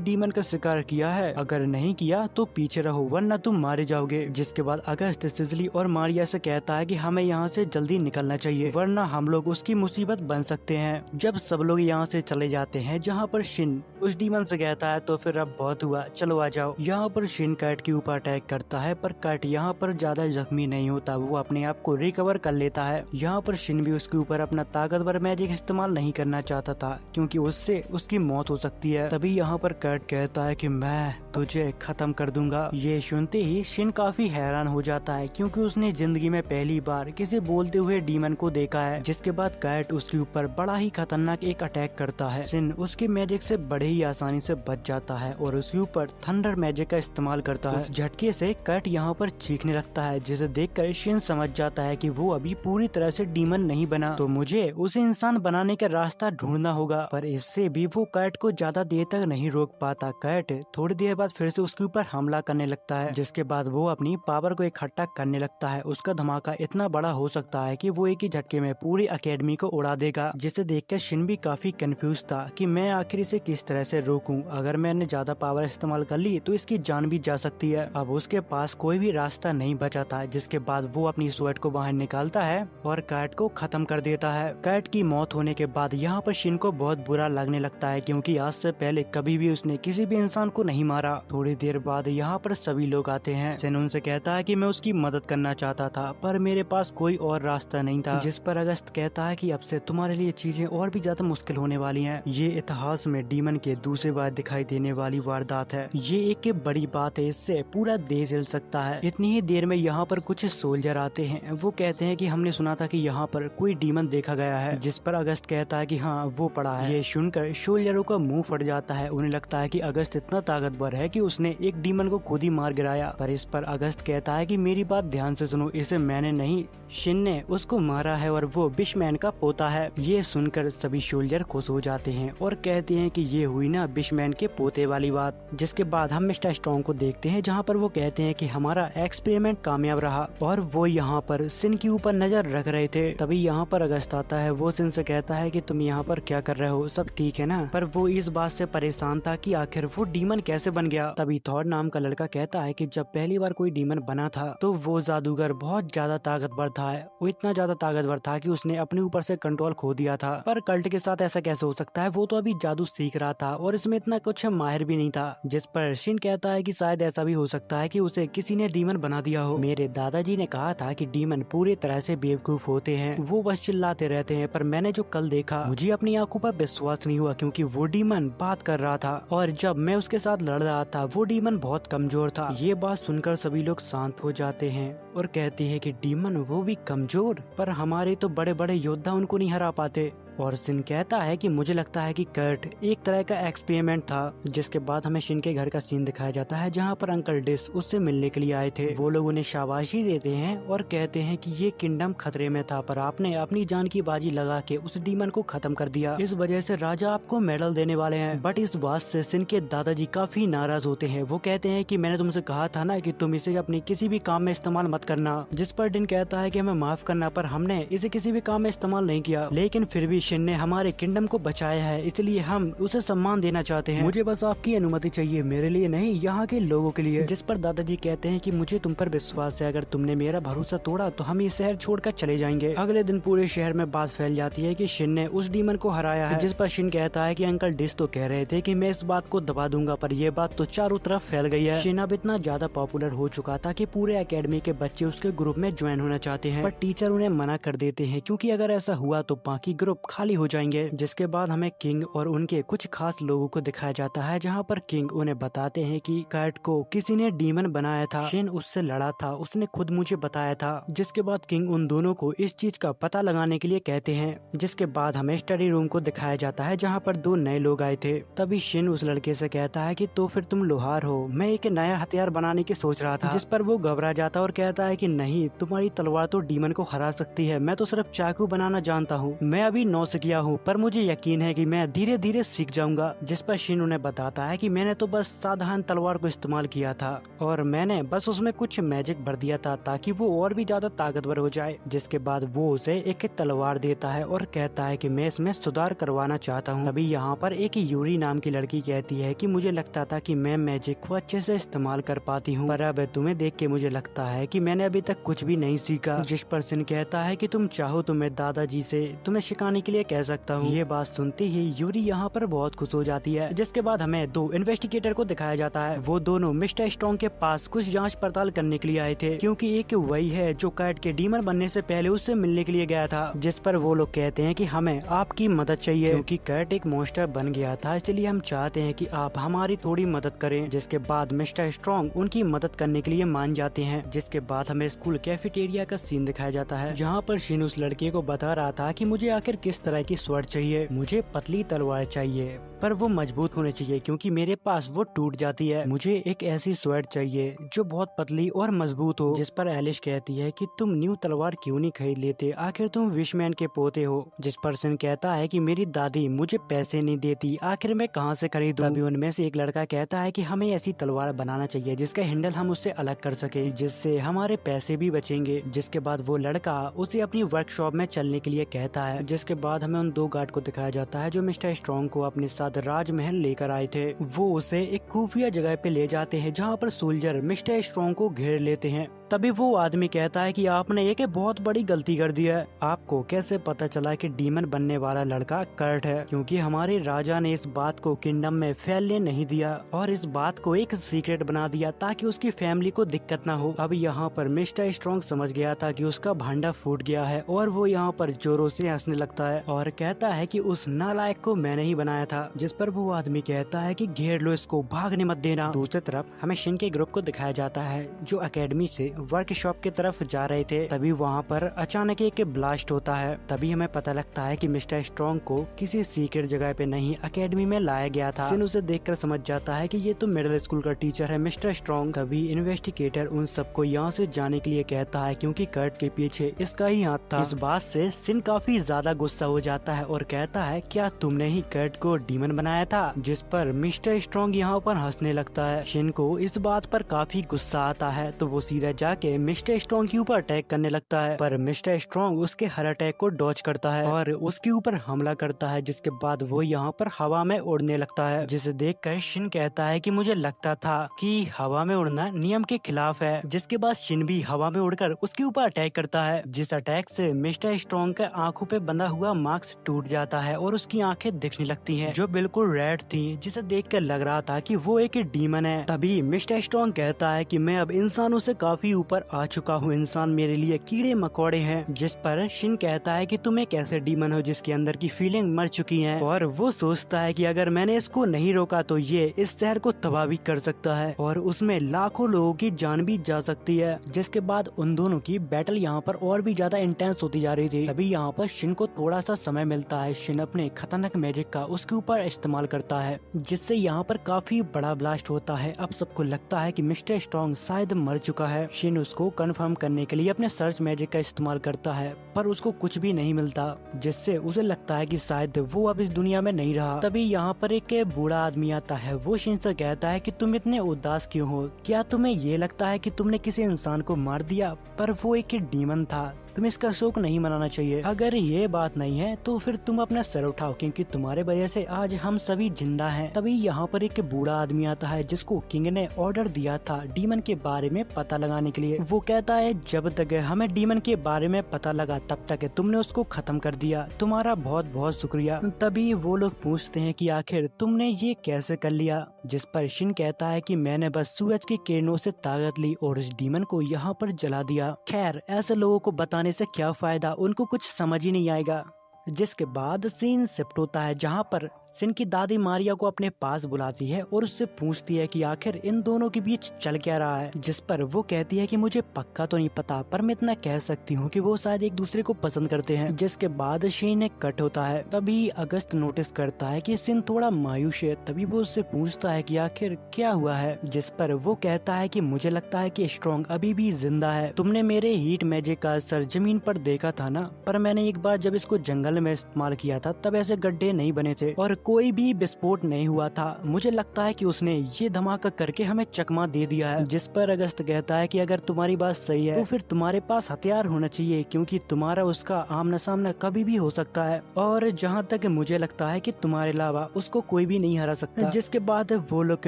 डीमन का शिकार किया है, अगर नहीं किया तो पीछे रहो वरना तुम मारे जाओगे। जिसके बाद अगस्त सिसिली और मारिया से कहता है कि हमें यहाँ से जल्दी निकलना चाहिए वरना हम लोग उसकी मुसीबत बन सकते हैं। जब सब लोग यहाँ से चले जाते हैं जहाँ पर शिन उस डीमन से कहता है तो फिर अब बहुत हुआ, चलो आ जाओ। यहाँ पर शिन कैट के ऊपर अटैक करता है पर कैट यहाँ पर ज्यादा जख्मी नहीं होता, वो अपने आप को रिकवर कर लेता है। यहाँ पर शिन भी उसके ऊपर अपना ताकतवर मैजिक इस्तेमाल नहीं करना चाहता था क्योंकि उससे उसकी मौत हो सकती है। तभी यहाँ पर कैट कहता है कि मैं तुझे खत्म कर दूंगा। ये सुनते ही शिन काफी हैरान हो जाता है क्योंकि उसने जिंदगी में पहली बार किसी बोलते हुए डीमन को देखा है। जिसके बाद कैट उसके ऊपर बड़ा ही खतरनाक एक अटैक करता है। शिन उसके मैजिक से बड़े ही आसानी से बच जाता है और उसके ऊपर थंडर मैजिक का इस्तेमाल करता है। उस झटके से कैट यहाँ पर चीखने लगता है जिसे देखकर शिन समझ जाता है कि वो अभी पूरी तरह से डीमन नहीं बना, तो मुझे उसे इंसान बनाने का रास्ता ढूंढना होगा। पर इससे भी वो कैट को ज्यादा देर तक नहीं रोक पाता। कैट थोड़ी देर बाद फिर से उसके ऊपर हमला करने लगता है, जिसके बाद वो अपनी पावर को इकट्ठा करने लगता है। उसका धमाका इतना बड़ा हो सकता है कि वो एक ही झटके में पूरी अकेडमी को उड़ा देगा, जिसे देखकर शिन भी काफी कंफ्यूज था कि मैं आखिर इसे किस तरह से रोकूं। अगर मैंने ज्यादा पावर इस्तेमाल कर ली तो इसकी जान भी जा सकती है। अब उसके पास कोई भी रास्ता नहीं बचा था। जिसके बाद वो अपनी स्वॉर्ड को बाहर निकालता है और कैट को खत्म कर देता है। कैट की मौत होने के बाद यहाँ पर शिन को बहुत बुरा लगने लगता है क्योंकि आज से पहले कभी भी उसने किसी भी इंसान को नहीं मारा। थोड़ी देर बाद यहाँ पर सभी लोग आते हैं। शिन उनसे कहता है कि मैं उसकी मदद करना चाहता था पर मेरे पास कोई और रास्ता नहीं था। जिस पर अगस्त कहता है कि अब से तुम्हारे लिए चीजें और भी ज्यादा मुश्किल होने वाली हैं। ये इतिहास में डीमन के दूसरी बार दिखाई देने वाली वारदात है। ये एक बड़ी बात है, इससे पूरा देश हिल सकता है। इतनी ही देर में यहाँ पर कुछ सोल्जर आते हैं। वो कहते हैं कि हमने सुना था कि यहाँ पर कोई डीमन देखा गया है। जिस पर अगस्त कहता है कि हाँ वो पड़ा है। ये सुनकर सोल्जरों का मुंह फट जाता है। उन्हें लगता है कि अगस्त इतना ताकतवर है कि उसने एक डीमन को खुद ही मार गिराया। पर इस पर अगस्त कहता है कि मेरी बात ध्यान से सुनो, इसे मैंने नहीं शिन ने उसको मारा है और वो बिशमैन का पोता है। ये सुनकर सभी सोल्जर खुश हो जाते हैं और कहते हैं कि ये हुई ना बिशमैन के पोते वाली बात। जिसके बाद हम मिस्टर स्ट्रॉन्ग को देखते हैं जहाँ पर वो कहते हैं कि हमारा एक्सपेरिमेंट कामयाब रहा और वो यहाँ पर शिन के ऊपर नजर रख रहे थे। तभी यहाँ पर अगस्त आता है। वो शिन से कहता है कि तुम यहाँ पर क्या कर रहे हो, सब ठीक है ना। पर वो इस बात से परेशान था कि आखिर वो डीमन कैसे बन गया। तभी थॉर नाम का लड़का कहता है कि जब पहली बार कोई डीमन बना था तो वो जादूगर बहुत ज्यादा ताकतवर था। वो इतना ज्यादा ताकतवर था कि उसने अपने ऊपर से कंट्रोल खो दिया था। पर कल्ट के साथ ऐसा कैसे हो सकता है, वो तो अभी जादू सीख रहा था और इसमें इतना कुछ माहिर भी नहीं था। जिस पर शिन कहता है कि शायद ऐसा भी हो सकता है कि उसे किसी ने डीमन बना दिया हो। मेरे दादाजी ने कहा था कि डीमन पूरी तरह से बेवकूफ होते हैं, वो बस चिल्लाते रहते हैं। पर मैंने जो कल देखा मुझे अपनी आंखों पर विश्वास नहीं हुआ क्योंकि वो डीमन बात कर रहा था और जब मैं उसके साथ लड़ रहा था वो डीमन बहुत कमजोर था। ये बात सुनकर सभी लोग शांत हो जाते हैं और कहते हैं कि डीमन वो भी कमजोर, पर हमारे तो बड़े बड़े योद्धा उनको नहीं हरा पाते। और शिन कहता है कि मुझे लगता है कि कर्ट एक तरह का एक्सपेरिमेंट था। जिसके बाद हमें शिन के घर का सीन दिखाया जाता है जहाँ पर अंकल डिस उससे मिलने के लिए आए थे। वो लोग उन्हें शाबाशी देते हैं और कहते हैं कि ये किंगडम खतरे में था पर आपने अपनी जान की बाजी लगा के उस डीमन को खत्म कर दिया। इस वजह से राजा आपको मेडल देने वाले हैं। बट इस बात से शिन के दादाजी काफी नाराज होते हैं। वो कहते हैं कि मैंने तुमसे कहा था ना कि तुम इसे अपने किसी भी काम में इस्तेमाल मत करना। जिस पर डिन कहता है कि हमें माफ करना, पर हमने इसे किसी भी काम में इस्तेमाल नहीं किया। लेकिन फिर भी शिन ने हमारे किंगडम को बचाया है, इसलिए हम उसे सम्मान देना चाहते हैं। मुझे बस आपकी अनुमति चाहिए, मेरे लिए नहीं, यहाँ के लोगों के लिए। जिस पर दादाजी कहते हैं कि मुझे तुम पर विश्वास है, अगर तुमने मेरा भरोसा तोड़ा तो हम ये शहर छोड़कर चले जाएंगे। अगले दिन पूरे शहर में बात फैल जाती है कि शिन ने उस डीमन को हराया है। जिस पर शिन कहता है कि अंकल डिस तो कह रहे थे कि मैं इस बात को दबा दूंगा, पर यह बात तो चारों तरफ फैल गई है। शिन अब इतना ज्यादा पॉपुलर हो चुका था कि पूरे एकेडमी के बच्चे उसके ग्रुप में ज्वाइन होना चाहते हैं, पर टीचर उन्हें मना कर देते हैं क्योंकि अगर ऐसा हुआ तो बाकी ग्रुप खाली हो जाएंगे। जिसके बाद हमें किंग और उनके कुछ खास लोगों को दिखाया जाता है, जहाँ पर किंग उन्हें बताते हैं कि कैट को किसी ने डीमन बनाया था, शिन उससे लड़ा था, उसने खुद मुझे बताया था। जिसके बाद किंग उन दोनों को इस चीज का पता लगाने के लिए कहते हैं। जिसके बाद हमें स्टडी रूम को दिखाया जाता है, जहाँ पर दो नए लोग आए थे। तभी शिन उस लड़के से कहता है कि तो फिर तुम लोहार हो, मैं एक नया हथियार बनाने की सोच रहा था। जिस पर वो घबरा जाता और कहता है कि नहीं, तुम्हारी तलवार तो डीमन को हरा सकती है, मैं तो सिर्फ चाकू बनाना जानता हूँ, मैं अभी नौसिखिया हूँ, पर मुझे यकीन है कि मैं धीरे धीरे सीख जाऊंगा। जिस पर शिन उन्हें बताता है कि मैंने तो बस साधारण तलवार को इस्तेमाल किया था और मैंने बस उसमें कुछ मैजिक भर दिया था ताकि वो और भी ज्यादा ताकतवर हो जाए। जिसके बाद वो उसे एक तलवार देता है और कहता है कि मैं इसमें सुधार करवाना चाहता हूँ। तभी यहाँ पर एक यूरी नाम की लड़की कहती है कि मुझे लगता था कि मैं मैजिक को अच्छे से इस्तेमाल कर पाती हूँ, पर अब तुम्हें देख के मुझे लगता है कि मैंने अभी तक कुछ भी नहीं सीखा। जिस पर शिन कहता है कि तुम चाहो तो मैं दादाजी से तुम्हें सिखाने के लिए कह सकता हूँ। ये बात सुनते ही यूरी यहाँ पर बहुत खुश हो जाती है। जिसके बाद हमें दो इन्वेस्टिगेटर को दिखाया जाता है। वो दोनों मिस्टर स्ट्रॉन्ग के पास कुछ जांच पड़ताल करने के लिए आए थे, क्योंकि एक वही है जो कैट के डीमन बनने से पहले उससे मिलने के लिए गया था। जिस पर वो लोग कहते हैं कि हमें आपकी मदद चाहिए, क्योंकि कैट एक मॉन्स्टर बन गया था, इसलिए हम चाहते हैं कि आप हमारी थोड़ी मदद करें। जिसके बाद मिस्टर स्ट्रॉन्ग उनकी मदद करने के लिए मान जाते हैं। जिसके बाद हमें स्कूल कैफेटेरिया का सीन दिखाया जाता है, जहाँ पर शिन उस लड़के को बता रहा था कि मुझे आखिर किस तरह की स्वॉर्ड चाहिए, मुझे पतली तलवार चाहिए पर वो मजबूत होने चाहिए, क्योंकि मेरे पास वो टूट जाती है। मुझे एक ऐसी स्वॉर्ड चाहिए जो बहुत पतली और मजबूत हो। जिस पर एलिश कहती है कि तुम न्यू तलवार क्यों नहीं खरीद लेते, आखिर तुम विशमैन के पोते हो। जिस पर शिन कहता है कि मेरी दादी मुझे पैसे नहीं देती, आखिर मैं कहाँ से खरीदूं। तभी उनमें से एक लड़का कहता है कि हमें ऐसी तलवार बनाना चाहिए जिसका हैंडल हम उससे अलग कर सके, जिससे हमारे पैसे भी बचेंगे। जिसके बाद वो लड़का उसे अपनी वर्कशॉप में चलने के लिए कहता है। जिसके बाद हमें उन दो गार्ड को दिखाया जाता है जो मिस्टर स्ट्रॉन्ग को अपने साथ राजमहल लेकर आए थे। वो उसे एक खुफिया जगह पे ले जाते हैं, जहाँ पर सोल्जर मिस्टर स्ट्रॉन्ग को घेर लेते हैं। तभी वो आदमी कहता है कि आपने एक बहुत बड़ी गलती कर दी है। आपको कैसे पता चला कि डीमन बनने वाला लड़का कर्ट है? क्योंकि हमारे राजा ने इस बात को किंगडम में फैलने नहीं दिया और इस बात को एक सीक्रेट बना दिया ताकि उसकी फैमिली को दिक्कत ना हो। अब यहाँ पर मिस्टर स्ट्रॉन्ग समझ गया था कि उसका भांडा फूट गया है और वो यहाँ पर जोरों से हंसने लगता है और कहता है कि उस नालायक को मैंने ही बनाया था। जिस पर वो आदमी कहता है कि घेर लो इसको, भागने मत देना। दूसरी तरफ हमें शिन के ग्रुप को दिखाया जाता है जो अकेडमी से वर्कशॉप की तरफ जा रहे थे। तभी वहाँ पर अचानक एक ब्लास्ट होता है। तभी हमें पता लगता है कि मिस्टर स्ट्रॉन्ग को किसी सीक्रेट जगह पे नहीं अकेडमी में लाया गया था। शिन उसे देखकर समझ जाता है कि ये तो मिडिल स्कूल का टीचर है मिस्टर स्ट्रॉन्ग। तभी इन्वेस्टिगेटर उन सबको यहाँ से जाने के लिए कहता है, क्योंकि कर्ट के पीछे इसका ही हाथ था। इस बात से शिन काफी ज्यादा गुस्सा हो जाता है और कहता है, क्या तुमने ही कर्ट को डीमन बनाया था? जिस पर मिस्टर स्ट्रॉन्ग यहाँ पर हंसने लगता है। शिन को इस बात पर काफी गुस्सा आता है, तो वो सीधा जाके मिस्टर स्ट्रॉन्ग के ऊपर अटैक करने लगता है, पर मिस्टर स्ट्रॉन्ग उसके हर अटैक को डॉज करता है और उसके ऊपर हमला करता है। जिसके बाद वो यहाँ पर हवा में उड़ने लगता है, जिसे देखकर शिन कहता है कि मुझे लगता था कि हवा में उड़ना नियम के खिलाफ है। जिसके बाद शिन भी हवा में उड़कर उसके ऊपर अटैक करता है, जिस अटैक से मिस्टर स्ट्रॉन्ग के आंखों पे बंधा हुआ मास्क टूट जाता है और उसकी आंखें दिखने लगती हैं, जो बिल्कुल रेड थी, जिसे देखकर लग रहा था कि वो एक डीमन है। तभी मिस्टर स्ट्रॉन्ग कहता है कि मैं अब इंसानों से काफी ऊपर आ चुका हूँ, इंसान मेरे लिए कीड़े मकोड़े हैं। जिस पर शिन कहता है कि तुम एक ऐसे डीमन हो जिसके अंदर की फीलिंग मर चुकी है, और वो सोचता है कि अगर मैंने इसको नहीं रोका तो ये इस शहर को तबाह भी कर सकता है और उसमें लाखों लोगों की जान भी जा सकती है। जिसके बाद उन दोनों की बैटल यहाँ पर और भी ज्यादा इंटेंस होती जा रही थी। तभी यहाँ पर शिन को थोड़ा सा समय मिलता है। शिन अपने खतरनाक मैजिक का उसके ऊपर इस्तेमाल करता है, जिससे यहाँ पर काफी बड़ा ब्लास्ट होता है। अब सबको लगता है कि मिस्टर स्ट्रॉन्ग शायद मर चुका है। शिन उसको कंफर्म करने के लिए अपने सर्च मैजिक का इस्तेमाल करता है, पर उसको कुछ भी नहीं मिलता, जिससे उसे लगता है कि शायद वो अब इस दुनिया में नहीं रहा। तभी यहाँ पर एक बूढ़ा आदमी आता है। वो शिन से कहता है कि तुम इतने उदास क्यों हो? क्या तुम्हें ये लगता है कि तुमने किसी इंसान को मार दिया? पर वो एक डीमन था, तुम्हें इसका शोक नहीं मनाना चाहिए। अगर ये बात नहीं है तो फिर तुम अपना सर उठाओ, क्योंकि तुम्हारे वजह से आज हम सभी जिंदा हैं। तभी यहाँ पर एक बूढ़ा आदमी आता है जिसको किंग ने ऑर्डर दिया था डीमन के बारे में पता लगाने के लिए। वो कहता है, जब तक हमें डीमन के बारे में पता लगा तब तक तुमने उसको खत्म कर दिया, तुम्हारा बहुत बहुत शुक्रिया। तभी वो लोग पूछते हैं कि आखिर तुमने ये कैसे कर लिया? जिस पर शिन कहता है कि मैंने बस सूरज की किरणों से ताकत ली और उस डीमन को यहाँ पर जला दिया। खैर, ऐसे लोगों को बताने से क्या फायदा, उनको कुछ समझ ही नहीं आएगा। जिसके बाद सीन शिफ्ट होता है जहाँ पर सिन की दादी मारिया को अपने पास बुलाती है और उससे पूछती है कि आखिर इन दोनों के बीच चल क्या रहा है, जिस पर वो कहती है कि मुझे पक्का तो नहीं पता, पर मैं इतना कह सकती हूँ कि वो शायद एक दूसरे को पसंद करते हैं। जिसके बाद सीन एक कट होता है। तभी अगस्त नोटिस करता है कि सिन थोड़ा मायूस है। तभी वो उससे पूछता है कि आखिर क्या हुआ है, जिस पर वो कहता है कि मुझे लगता है कि स्ट्रॉन्ग अभी भी जिंदा है। तुमने मेरे हीट मैजिक का असर जमीन पर देखा था ना, पर मैंने एक बार जब इसको जंगल में इस्तेमाल किया था तब ऐसे गड्ढे नहीं बने थे और कोई भी विस्फोट नहीं हुआ था। मुझे लगता है कि उसने ये धमाका करके हमें चकमा दे दिया है। जिस पर अगस्त कहता है कि अगर तुम्हारी बात सही है तो फिर तुम्हारे पास हथियार होना चाहिए, क्योंकि तुम्हारा उसका आमना सामना कभी भी हो सकता है और जहाँ तक मुझे लगता है कि तुम्हारे अलावा उसको कोई भी नहीं हरा सकता। जिसके बाद वो लोग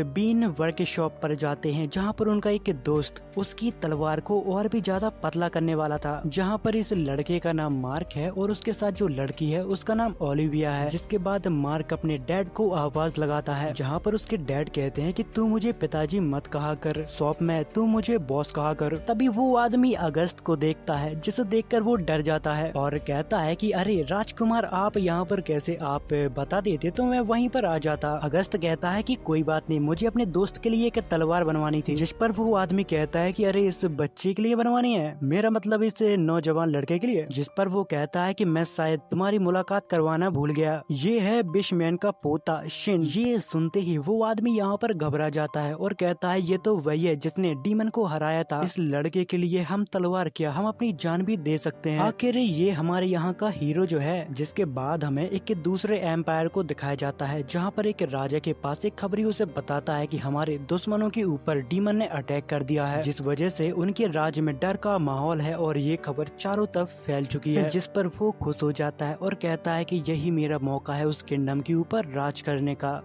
बीन वर्कशॉप पर जाते हैं जहाँ पर उनका एक दोस्त उसकी तलवार को और भी ज्यादा पतला करने वाला था। जहाँ पर इस लड़के का नाम मार्क है और उसके साथ जो लड़की है उसका नाम ओलिविया है। जिसके बाद मार्क अपने डैड को आवाज लगाता है जहाँ पर उसके डैड कहते हैं कि तू मुझे पिताजी मत कहा कर, शॉप में तू मुझे बॉस कहा कर। तभी वो आदमी अगस्त को देखता है जिसे देखकर वो डर जाता है और कहता है कि अरे राजकुमार, आप यहाँ पर कैसे, आप बता देते तो मैं वहीं पर आ जाता। अगस्त कहता है कि कोई बात नहीं, मुझे अपने दोस्त के लिए एक तलवार बनवानी थी। जिस पर वो आदमी कहता है कि अरे इस बच्चे के लिए बनवानी है, मेरा मतलब इस नौजवान लड़के के लिए। जिस पर वो कहता है कि मैं शायद तुम्हारी मुलाकात करवाना भूल गया, ये है बिशमैन का पोता शिन। ये सुनते ही वो आदमी यहाँ पर घबरा जाता है और कहता है ये तो वही है जिसने डीमन को हराया था। इस लड़के के लिए हम तलवार क्या, हम अपनी जान भी दे सकते हैं। आखिर ये हमारे यहाँ का हीरो जो है। जिसके बाद हमें एक दूसरे एम्पायर को दिखाया जाता है जहाँ पर एक राजा के पास एक खबरी उसे बताता है कि हमारे दुश्मनों के ऊपर डीमन ने अटैक कर दिया है, जिस वजह से उनके राज्य में डर का माहौल है और ये खबर चारों तरफ फैल चुकी है। जिस पर वो खुश हो जाता है और कहता है कि यही मेरा मौका है उस किंगडम के ऊपर राज करने का।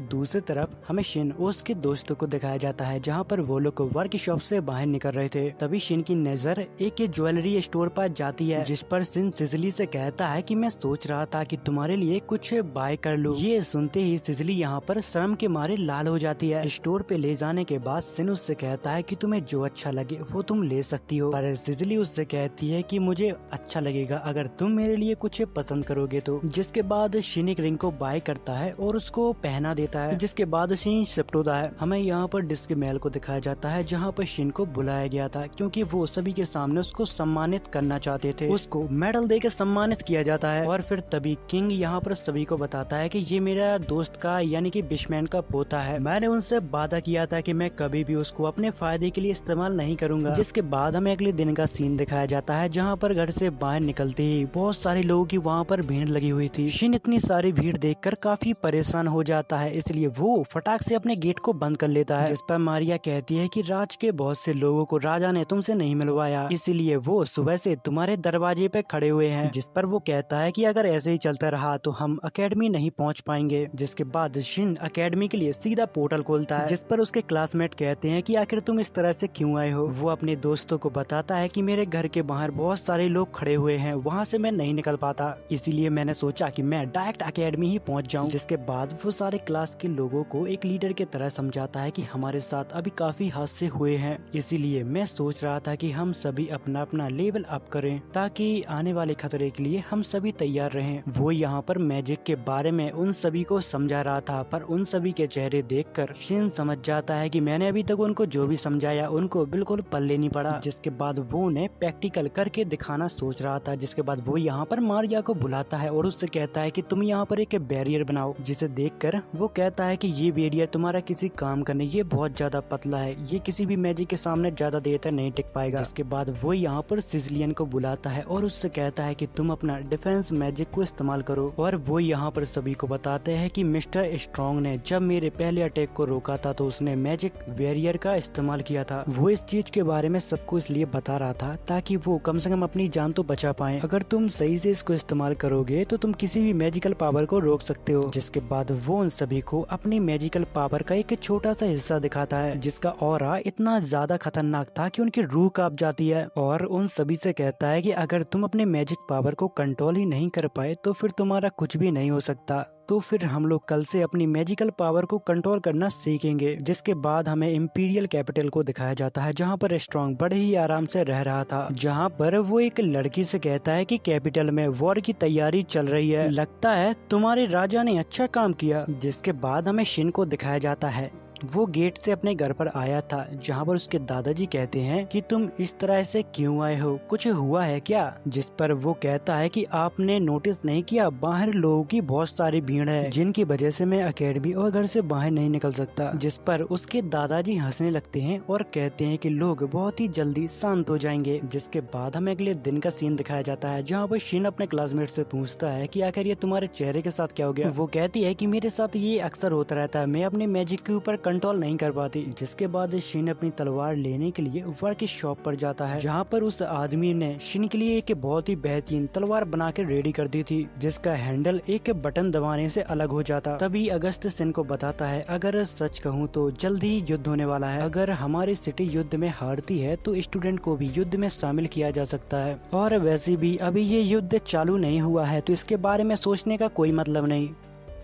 दूसरी तरफ हमें शिन और उसके दोस्तों को दिखाया जाता है जहाँ पर वो लोग वर्कशॉप से बाहर निकल रहे थे। तभी शिन की नजर एक ज्वेलरी स्टोर पर जाती है जिस पर शिन सिजली से कहता है कि मैं सोच रहा था कि तुम्हारे लिए कुछ बाय कर लूं। ये सुनते ही सिजली यहाँ पर शर्म के मारे लाल हो जाती है। स्टोर पे ले जाने के बाद शिन उससे कहता है कि तुम्हें जो अच्छा लगे वो तुम ले सकती हो, पर सिजली उससे कहती है कि मुझे अच्छा लगेगा अगर तुम मेरे लिए कुछ पसंद करोगे तो। जिसके बाद शिन एक रिंग को बाय करता है और उसको पहना देता है। जिसके बाद सीन शिफ्ट होता है। हमें यहाँ पर डिस्क महल को दिखाया जाता है जहाँ पर शिन को बुलाया गया था क्योंकि वो सभी के सामने उसको सम्मानित करना चाहते थे। उसको मेडल देकर सम्मानित किया जाता है और फिर तभी किंग यहाँ पर सभी को बताता है कि ये मेरा दोस्त का यानी कि बिशमैन का पोता है। मैंने उनसे वादा किया था कि मैं कभी भी उसको अपने फायदे के लिए इस्तेमाल नहीं करूंगा। जिसके बाद हमें अगले दिन का सीन दिखाया जाता है जहाँ पर घर से बाहर निकलते ही बहुत सारे लोगों की वहाँ पर भीड़ लगी हुई थी। शिन इतनी सारी भीड़ देखकर काफी परेशान हो जाता है, इसलिए वो फटाक से अपने गेट को बंद कर लेता है। जिस पर मारिया कहती है कि राज के बहुत से लोगों को राजा ने तुमसे नहीं मिलवाया, इसीलिए वो सुबह से तुम्हारे दरवाजे पे खड़े हुए हैं। जिस पर वो कहता है कि अगर ऐसे ही चलता रहा तो हम अकेडमी नहीं पहुंच पाएंगे। जिसके बाद शिन अकेडमी के लिए सीधा पोर्टल खोलता है। जिस पर उसके क्लासमेट कहते हैं कि आखिर तुम इस तरह से क्यों आए हो। वो अपने दोस्तों को बताता है कि मेरे घर के बाहर बहुत सारे लोग खड़े हुए हैं, वहाँ से मैं नहीं निकल पाता, इसीलिए मैंने सोचा कि मैं डायरेक्ट अकेडमी ही पहुँच जाऊँ। जिसके बाद वो सारे क्लास के लोगों को एक लीडर की तरह समझाता है कि हमारे साथ अभी काफी हादसे हुए हैं, इसीलिए मैं सोच रहा था कि हम सभी अपना अपना लेवल अप करें ताकि आने वाले खतरे के लिए हम सभी तैयार रहें। वो यहाँ पर मैजिक के बारे में उन सभी को समझा रहा था, पर उन सभी के चेहरे देखकर शिन समझ जाता है कि मैंने अभी तक उनको जो भी समझाया उनको बिल्कुल पल्ले नहीं पड़ा। जिसके बाद वो उन्हें प्रैक्टिकल करके दिखाना सोच रहा था। जिसके बाद वो यहाँ पर मारिया को बुलाता है और उससे कहता है कि तुम यहाँ पर एक बैरियर बनाओ, जिसे देखकर वो कहता है कि ये बैरियर तुम्हारा किसी काम का नहीं, ये बहुत ज्यादा पतला है, ये किसी भी मैजिक के सामने ज्यादा देर तक नहीं टिक पाएगा। जिसके बाद वो यहाँ पर सिजलियन को बुलाता है और उससे कहता है कि तुम अपना डिफेंस मैजिक को इस्तेमाल करो। और वो यहाँ पर सभी को बताते हैं कि मिस्टर स्ट्रॉन्ग ने जब मेरे पहले अटैक को रोका था तो उसने मैजिक बैरियर का इस्तेमाल किया था। वो इस चीज के बारे में सबको इसलिए बता रहा था ताकि वो कम से कम अपनी जान तो बचा पाए। अगर तुम सही से इसको इस्तेमाल करोगे तो तुम किसी भी मैजिकल पावर को रोक सकते हो। जिसके बाद वो उन सभी को अपनी मैजिकल पावर का एक छोटा सा हिस्सा दिखाता है जिसका ऑरा इतना ज्यादा खतरनाक था कि उनकी रूह कांप जाती है। और उन सभी से कहता है कि अगर तुम अपने मैजिक पावर को कंट्रोल ही नहीं कर पाए तो फिर तुम्हारा कुछ भी नहीं हो सकता। तो फिर हम लोग कल से अपनी मैजिकल पावर को कंट्रोल करना सीखेंगे। जिसके बाद हमें इम्पीरियल कैपिटल को दिखाया जाता है, जहाँ पर स्ट्रॉन्ग बड़े ही आराम से रह रहा था, जहाँ पर वो एक लड़की से कहता है कि कैपिटल में वॉर की तैयारी चल रही है, लगता है तुम्हारे राजा ने अच्छा काम किया। जिसके बाद हमें शिन को दिखाया जाता है, वो गेट से अपने घर पर आया था, जहाँ पर उसके दादाजी कहते हैं कि तुम इस तरह से क्यों आए हो, कुछ हुआ है क्या? जिस पर वो कहता है कि आपने नोटिस नहीं किया, बाहर लोगों की बहुत सारी भीड़ है, जिनकी वजह से मैं अकेडमी और घर से बाहर नहीं निकल सकता। जिस पर उसके दादाजी हंसने लगते हैं और कहते हैं कि लोग बहुत ही जल्दी शांत हो जाएंगे। जिसके बाद हमें अगले दिन का सीन दिखाया जाता है, जहाँ पर शिन अपने क्लासमेट से पूछता है कि आखिर ये तुम्हारे चेहरे के साथ क्या हो गया। वो कहती है कि मेरे साथ ये अक्सर होता रहता है, मैं अपने मैजिक के ऊपर कंट्रोल नहीं कर पाती। जिसके बाद शिन अपनी तलवार लेने के लिए वर्क शॉप पर जाता है, जहाँ पर उस आदमी ने शिन के लिए एक बहुत ही बेहतरीन तलवार बना के रेडी कर दी थी, जिसका हैंडल एक बटन दबाने से अलग हो जाता। तभी अगस्त शिन को बताता है, अगर सच कहूँ तो जल्द ही युद्ध होने वाला है, अगर हमारी सिटी युद्ध में हारती है तो स्टूडेंट को भी युद्ध में शामिल किया जा सकता है, और वैसे भी अभी ये युद्ध चालू नहीं हुआ है तो इसके बारे में सोचने का कोई मतलब नहीं।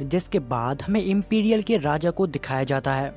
जिसके बाद हमें इम्पीरियल के राजा को दिखाया जाता है,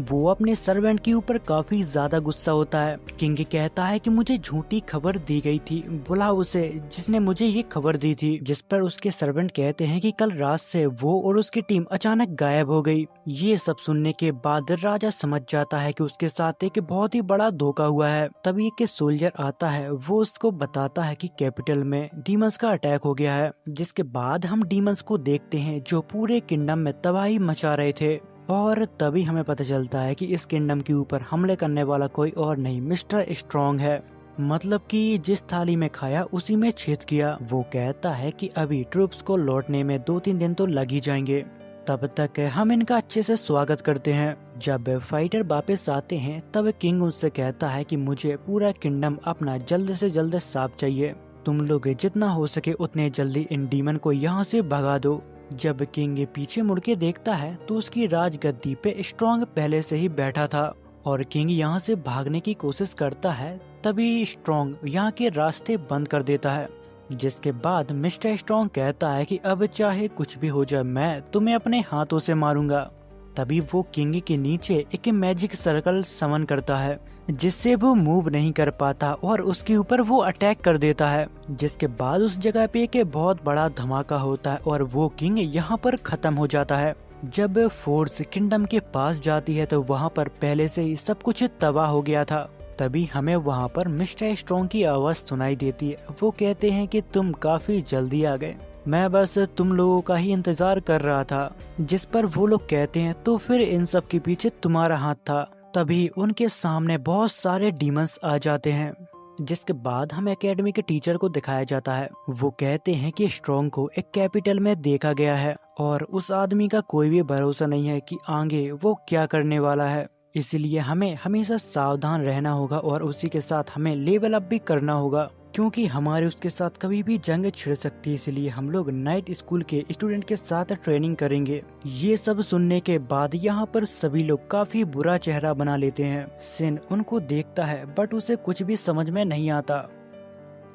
वो अपने सर्वेंट के ऊपर काफी ज्यादा गुस्सा होता है। किंग कहता है कि मुझे झूठी खबर दी गई थी, बुला उसे जिसने मुझे ये खबर दी थी। जिस पर उसके सर्वेंट कहते हैं कि कल रात से वो और उसकी टीम अचानक गायब हो गई। ये सब सुनने के बाद राजा समझ जाता है कि उसके साथ एक बहुत ही बड़ा धोखा हुआ है। तभी एक सोल्जर आता है, वो उसको बताता है कि कैपिटल में डीमंस का अटैक हो गया है। जिसके बाद हम डीमंस को देखते हैं जो पूरे किंगडम में तबाही मचा रहे थे, और तभी हमें पता चलता है कि इस किंगडम के ऊपर हमले करने वाला कोई और नहीं, मिस्टर स्ट्रॉन्ग है। मतलब कि जिस थाली में खाया उसी में छेद किया। वो कहता है कि अभी ट्रूप्स को लौटने में 2-3 दिन तो लग ही जाएंगे, तब तक हम इनका अच्छे से स्वागत करते हैं। जब फाइटर वापस आते हैं तब किंग उनसे कहता है कि मुझे पूरा किंगडम अपना जल्द से जल्द साफ चाहिए, तुम लोग जितना हो सके उतने जल्दी इन डीमन को यहाँ से भगा दो। जब किंग पीछे मुड़ के देखता है तो उसकी राजगद्दी पे स्ट्रॉन्ग पहले से ही बैठा था, और किंग यहाँ से भागने की कोशिश करता है। तभी स्ट्रॉन्ग यहाँ के रास्ते बंद कर देता है। जिसके बाद मिस्टर स्ट्रॉन्ग कहता है कि अब चाहे कुछ भी हो जाए, मैं तुम्हें अपने हाथों से मारूंगा। तभी वो किंग के नीचे एक मैजिक सर्कल समन करता है, जिससे वो मूव नहीं कर पाता और उसके ऊपर वो अटैक कर देता है। जिसके बाद उस जगह पे एक बहुत बड़ा धमाका होता है और वो किंग यहाँ पर खत्म हो जाता है। जब फोर्स किंगडम के पास जाती है तो वहाँ पर पहले से ही सब कुछ तबाह हो गया था। तभी हमें वहाँ पर मिस्टर स्ट्रॉन्ग की आवाज सुनाई देती है। वो कहते हैं कि तुम काफी जल्दी आ गए, मैं बस तुम लोगों का ही इंतजार कर रहा था। जिस पर वो लोग कहते हैं तो फिर इन सब के पीछे तुम्हारा हाथ था। तभी उनके सामने बहुत सारे डीमंस आ जाते हैं। जिसके बाद हमें एकेडमी के टीचर को दिखाया जाता है। वो कहते हैं कि स्ट्रॉन्ग को एक कैपिटल में देखा गया है और उस आदमी का कोई भी भरोसा नहीं है कि आगे वो क्या करने वाला है, इसलिए हमें हमेशा सावधान रहना होगा और उसी के साथ हमें लेवल अप भी करना होगा, क्योंकि हमारे उसके साथ कभी भी जंग छिड़ सकती है। इसलिए हम लोग नाइट स्कूल के स्टूडेंट के साथ ट्रेनिंग करेंगे। ये सब सुनने के बाद यहाँ पर सभी लोग काफी बुरा चेहरा बना लेते हैं। सिन उनको देखता है बट उसे कुछ भी समझ में नहीं आता।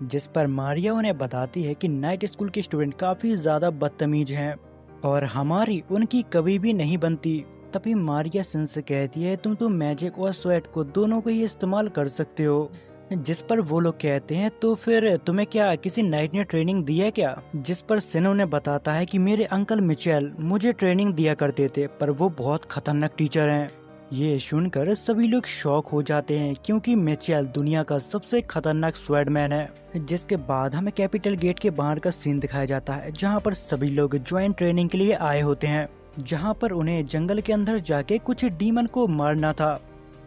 जिस पर मारिया उन्हें बताती है कि नाइट स्कूल के स्टूडेंट काफी ज्यादा बदतमीज हैं और हमारी उनकी कभी भी नहीं बनती। तभी मारिया सिन से कहती है तुम तो मैजिक और स्वेट को दोनों को ही इस्तेमाल कर सकते हो। जिस पर वो लोग कहते हैं तो फिर तुम्हें क्या किसी नाइट ने ट्रेनिंग दी है क्या? जिस पर सिन उन्हें बताता है कि मेरे अंकल मिचेल मुझे ट्रेनिंग दिया करते थे, पर वो बहुत खतरनाक टीचर हैं। ये सुनकर सभी लोग शॉक हो जाते हैं क्योंकि मिचेल दुनिया का सबसे खतरनाक स्वैडमैन है। जिसके बाद हमें कैपिटल गेट के बाहर का सीन दिखाया जाता है, जहाँ पर सभी लोग ज्वाइंट ट्रेनिंग के लिए आए होते हैं, जहाँ पर उन्हें जंगल के अंदर जाके कुछ डीमन को मारना था,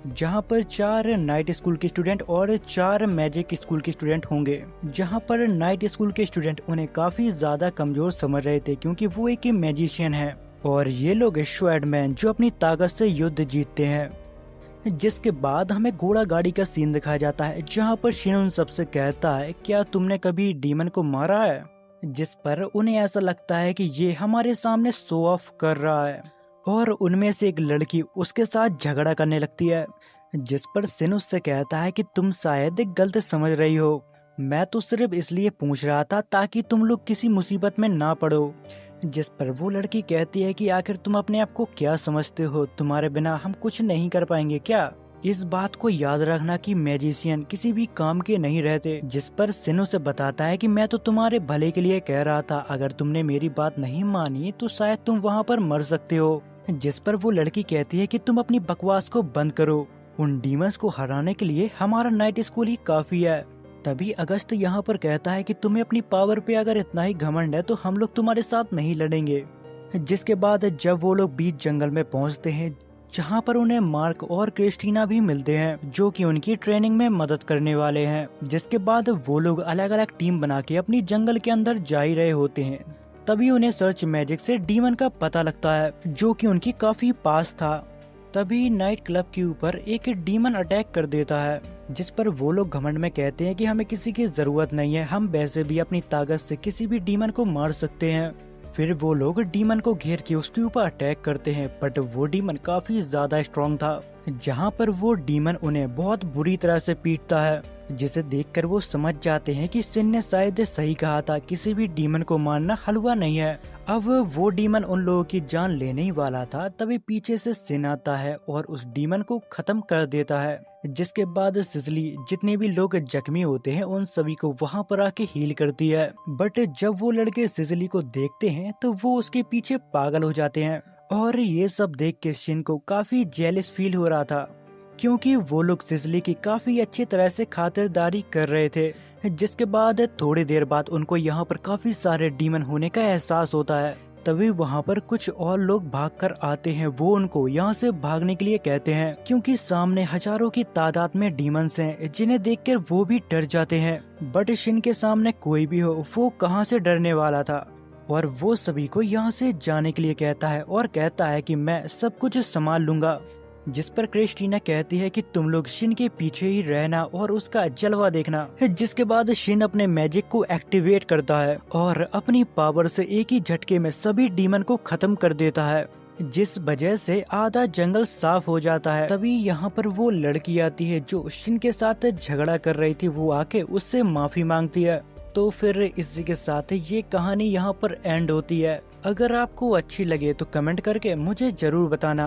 जहाँ पर 4 नाइट स्कूल के स्टूडेंट और 4 मैजिक स्कूल के स्टूडेंट होंगे। जहाँ पर नाइट स्कूल के स्टूडेंट उन्हें काफी ज्यादा कमजोर समझ रहे थे क्योंकि वो एक मैजिशियन है और ये लोग स्वैर्डमैन जो अपनी ताकत से युद्ध जीतते हैं। जिसके बाद हमें घोड़ा गाड़ी का सीन दिखाया जाता है, जहाँ पर शिन उन सबसे कहता है क्या तुमने कभी डीमन को मारा है? जिस पर उन्हें ऐसा लगता है कि ये हमारे सामने शो ऑफ कर रहा है और उनमें से एक लड़की उसके साथ झगड़ा करने लगती है। जिस पर सिन उससे कहता है कि तुम शायद गलत समझ रही हो, मैं तो सिर्फ इसलिए पूछ रहा था ताकि तुम लोग किसी मुसीबत में ना पड़ो। जिस पर वो लड़की कहती है कि आखिर तुम अपने आप को क्या समझते हो, तुम्हारे बिना हम कुछ नहीं कर पाएंगे क्या। इस बात को याद रखना कि मैजिशियन किसी भी काम के नहीं रहते। जिस पर सिन उसे बताता है कि मैं तो तुम्हारे भले के लिए कह रहा था, अगर तुमने मेरी बात नहीं मानी तो शायद तुम वहाँ पर मर सकते हो। जिस पर वो लड़की कहती है कि तुम अपनी बकवास को बंद करो, उन डीमंस को हराने के लिए हमारा नाइट स्कूल ही काफी है। तभी अगस्त यहाँ पर कहता है कि तुम्हें अपनी पावर पे अगर इतना ही घमंड है तो हम लोग तुम्हारे साथ नहीं लड़ेंगे। जिसके बाद जब वो लोग बीच जंगल में पहुँचते हैं, जहाँ पर उन्हें मार्क और क्रिस्टीना भी मिलते हैं जो कि उनकी ट्रेनिंग में मदद करने वाले हैं। जिसके बाद वो लोग अलग अलग टीम बना के अपनी जंगल के अंदर जा ही रहे होते हैं। तभी उन्हें सर्च मैजिक से डीमन का पता लगता है जो कि उनकी काफी पास था। तभी नाइट क्लब के ऊपर एक डीमन अटैक कर देता है, जिस पर वो लोग घमंड में कहते हैं कि हमें किसी की जरूरत नहीं है, हम वैसे भी अपनी ताकत से किसी भी डीमन को मार सकते हैं। फिर वो लोग डीमन को घेर के उसके ऊपर अटैक करते हैं, बट वो डीमन काफी ज्यादा स्ट्रॉन्ग था, जहाँ पर वो डीमन उन्हें बहुत बुरी तरह से पीटता है, जिसे देखकर वो समझ जाते हैं कि सिन ने शायद सही कहा था, किसी भी डीमन को मारना हलवा नहीं है। अब वो डीमन उन लोगों की जान लेने ही वाला था, तभी पीछे से सिन आता है और उस डीमन को खत्म कर देता है। जिसके बाद सिजली जितने भी लोग जख्मी होते हैं उन सभी को वहां पर आके हील करती है। बट जब वो लड़के सिजली को देखते हैं तो वो उसके पीछे पागल हो जाते हैं, और ये सब देख के शिन को काफी जेलस फील हो रहा था, क्योंकि वो लोग सिजली की काफी अच्छी तरह से खातिरदारी कर रहे थे। जिसके बाद थोड़ी देर बाद उनको यहाँ पर काफी सारे डीमन होने का एहसास होता है। तभी वहाँ पर कुछ और लोग भागकर आते हैं, वो उनको यहाँ से भागने के लिए कहते हैं, क्योंकि सामने हजारों की तादाद में डीमंस हैं, जिन्हें देखकर वो भी डर जाते हैं। बट शिन के सामने कोई भी हो, वो कहाँ से डरने वाला था, और वो सभी को यहाँ से जाने के लिए कहता है और कहता है कि मैं सब कुछ संभाल लूंगा। जिस पर क्रिस्टीना कहती है कि तुम लोग शिन के पीछे ही रहना और उसका जलवा देखना। जिसके बाद शिन अपने मैजिक को एक्टिवेट करता है और अपनी पावर से एक ही झटके में सभी डीमन को खत्म कर देता है, जिस वजह से आधा जंगल साफ हो जाता है। तभी यहाँ पर वो लड़की आती है जो शिन के साथ झगड़ा कर रही थी, वो आके उससे माफी मांगती है। तो फिर इसी के साथ ये कहानी यहाँ पर एंड होती है। अगर आपको अच्छी लगे तो कमेंट करके मुझे जरूर बताना।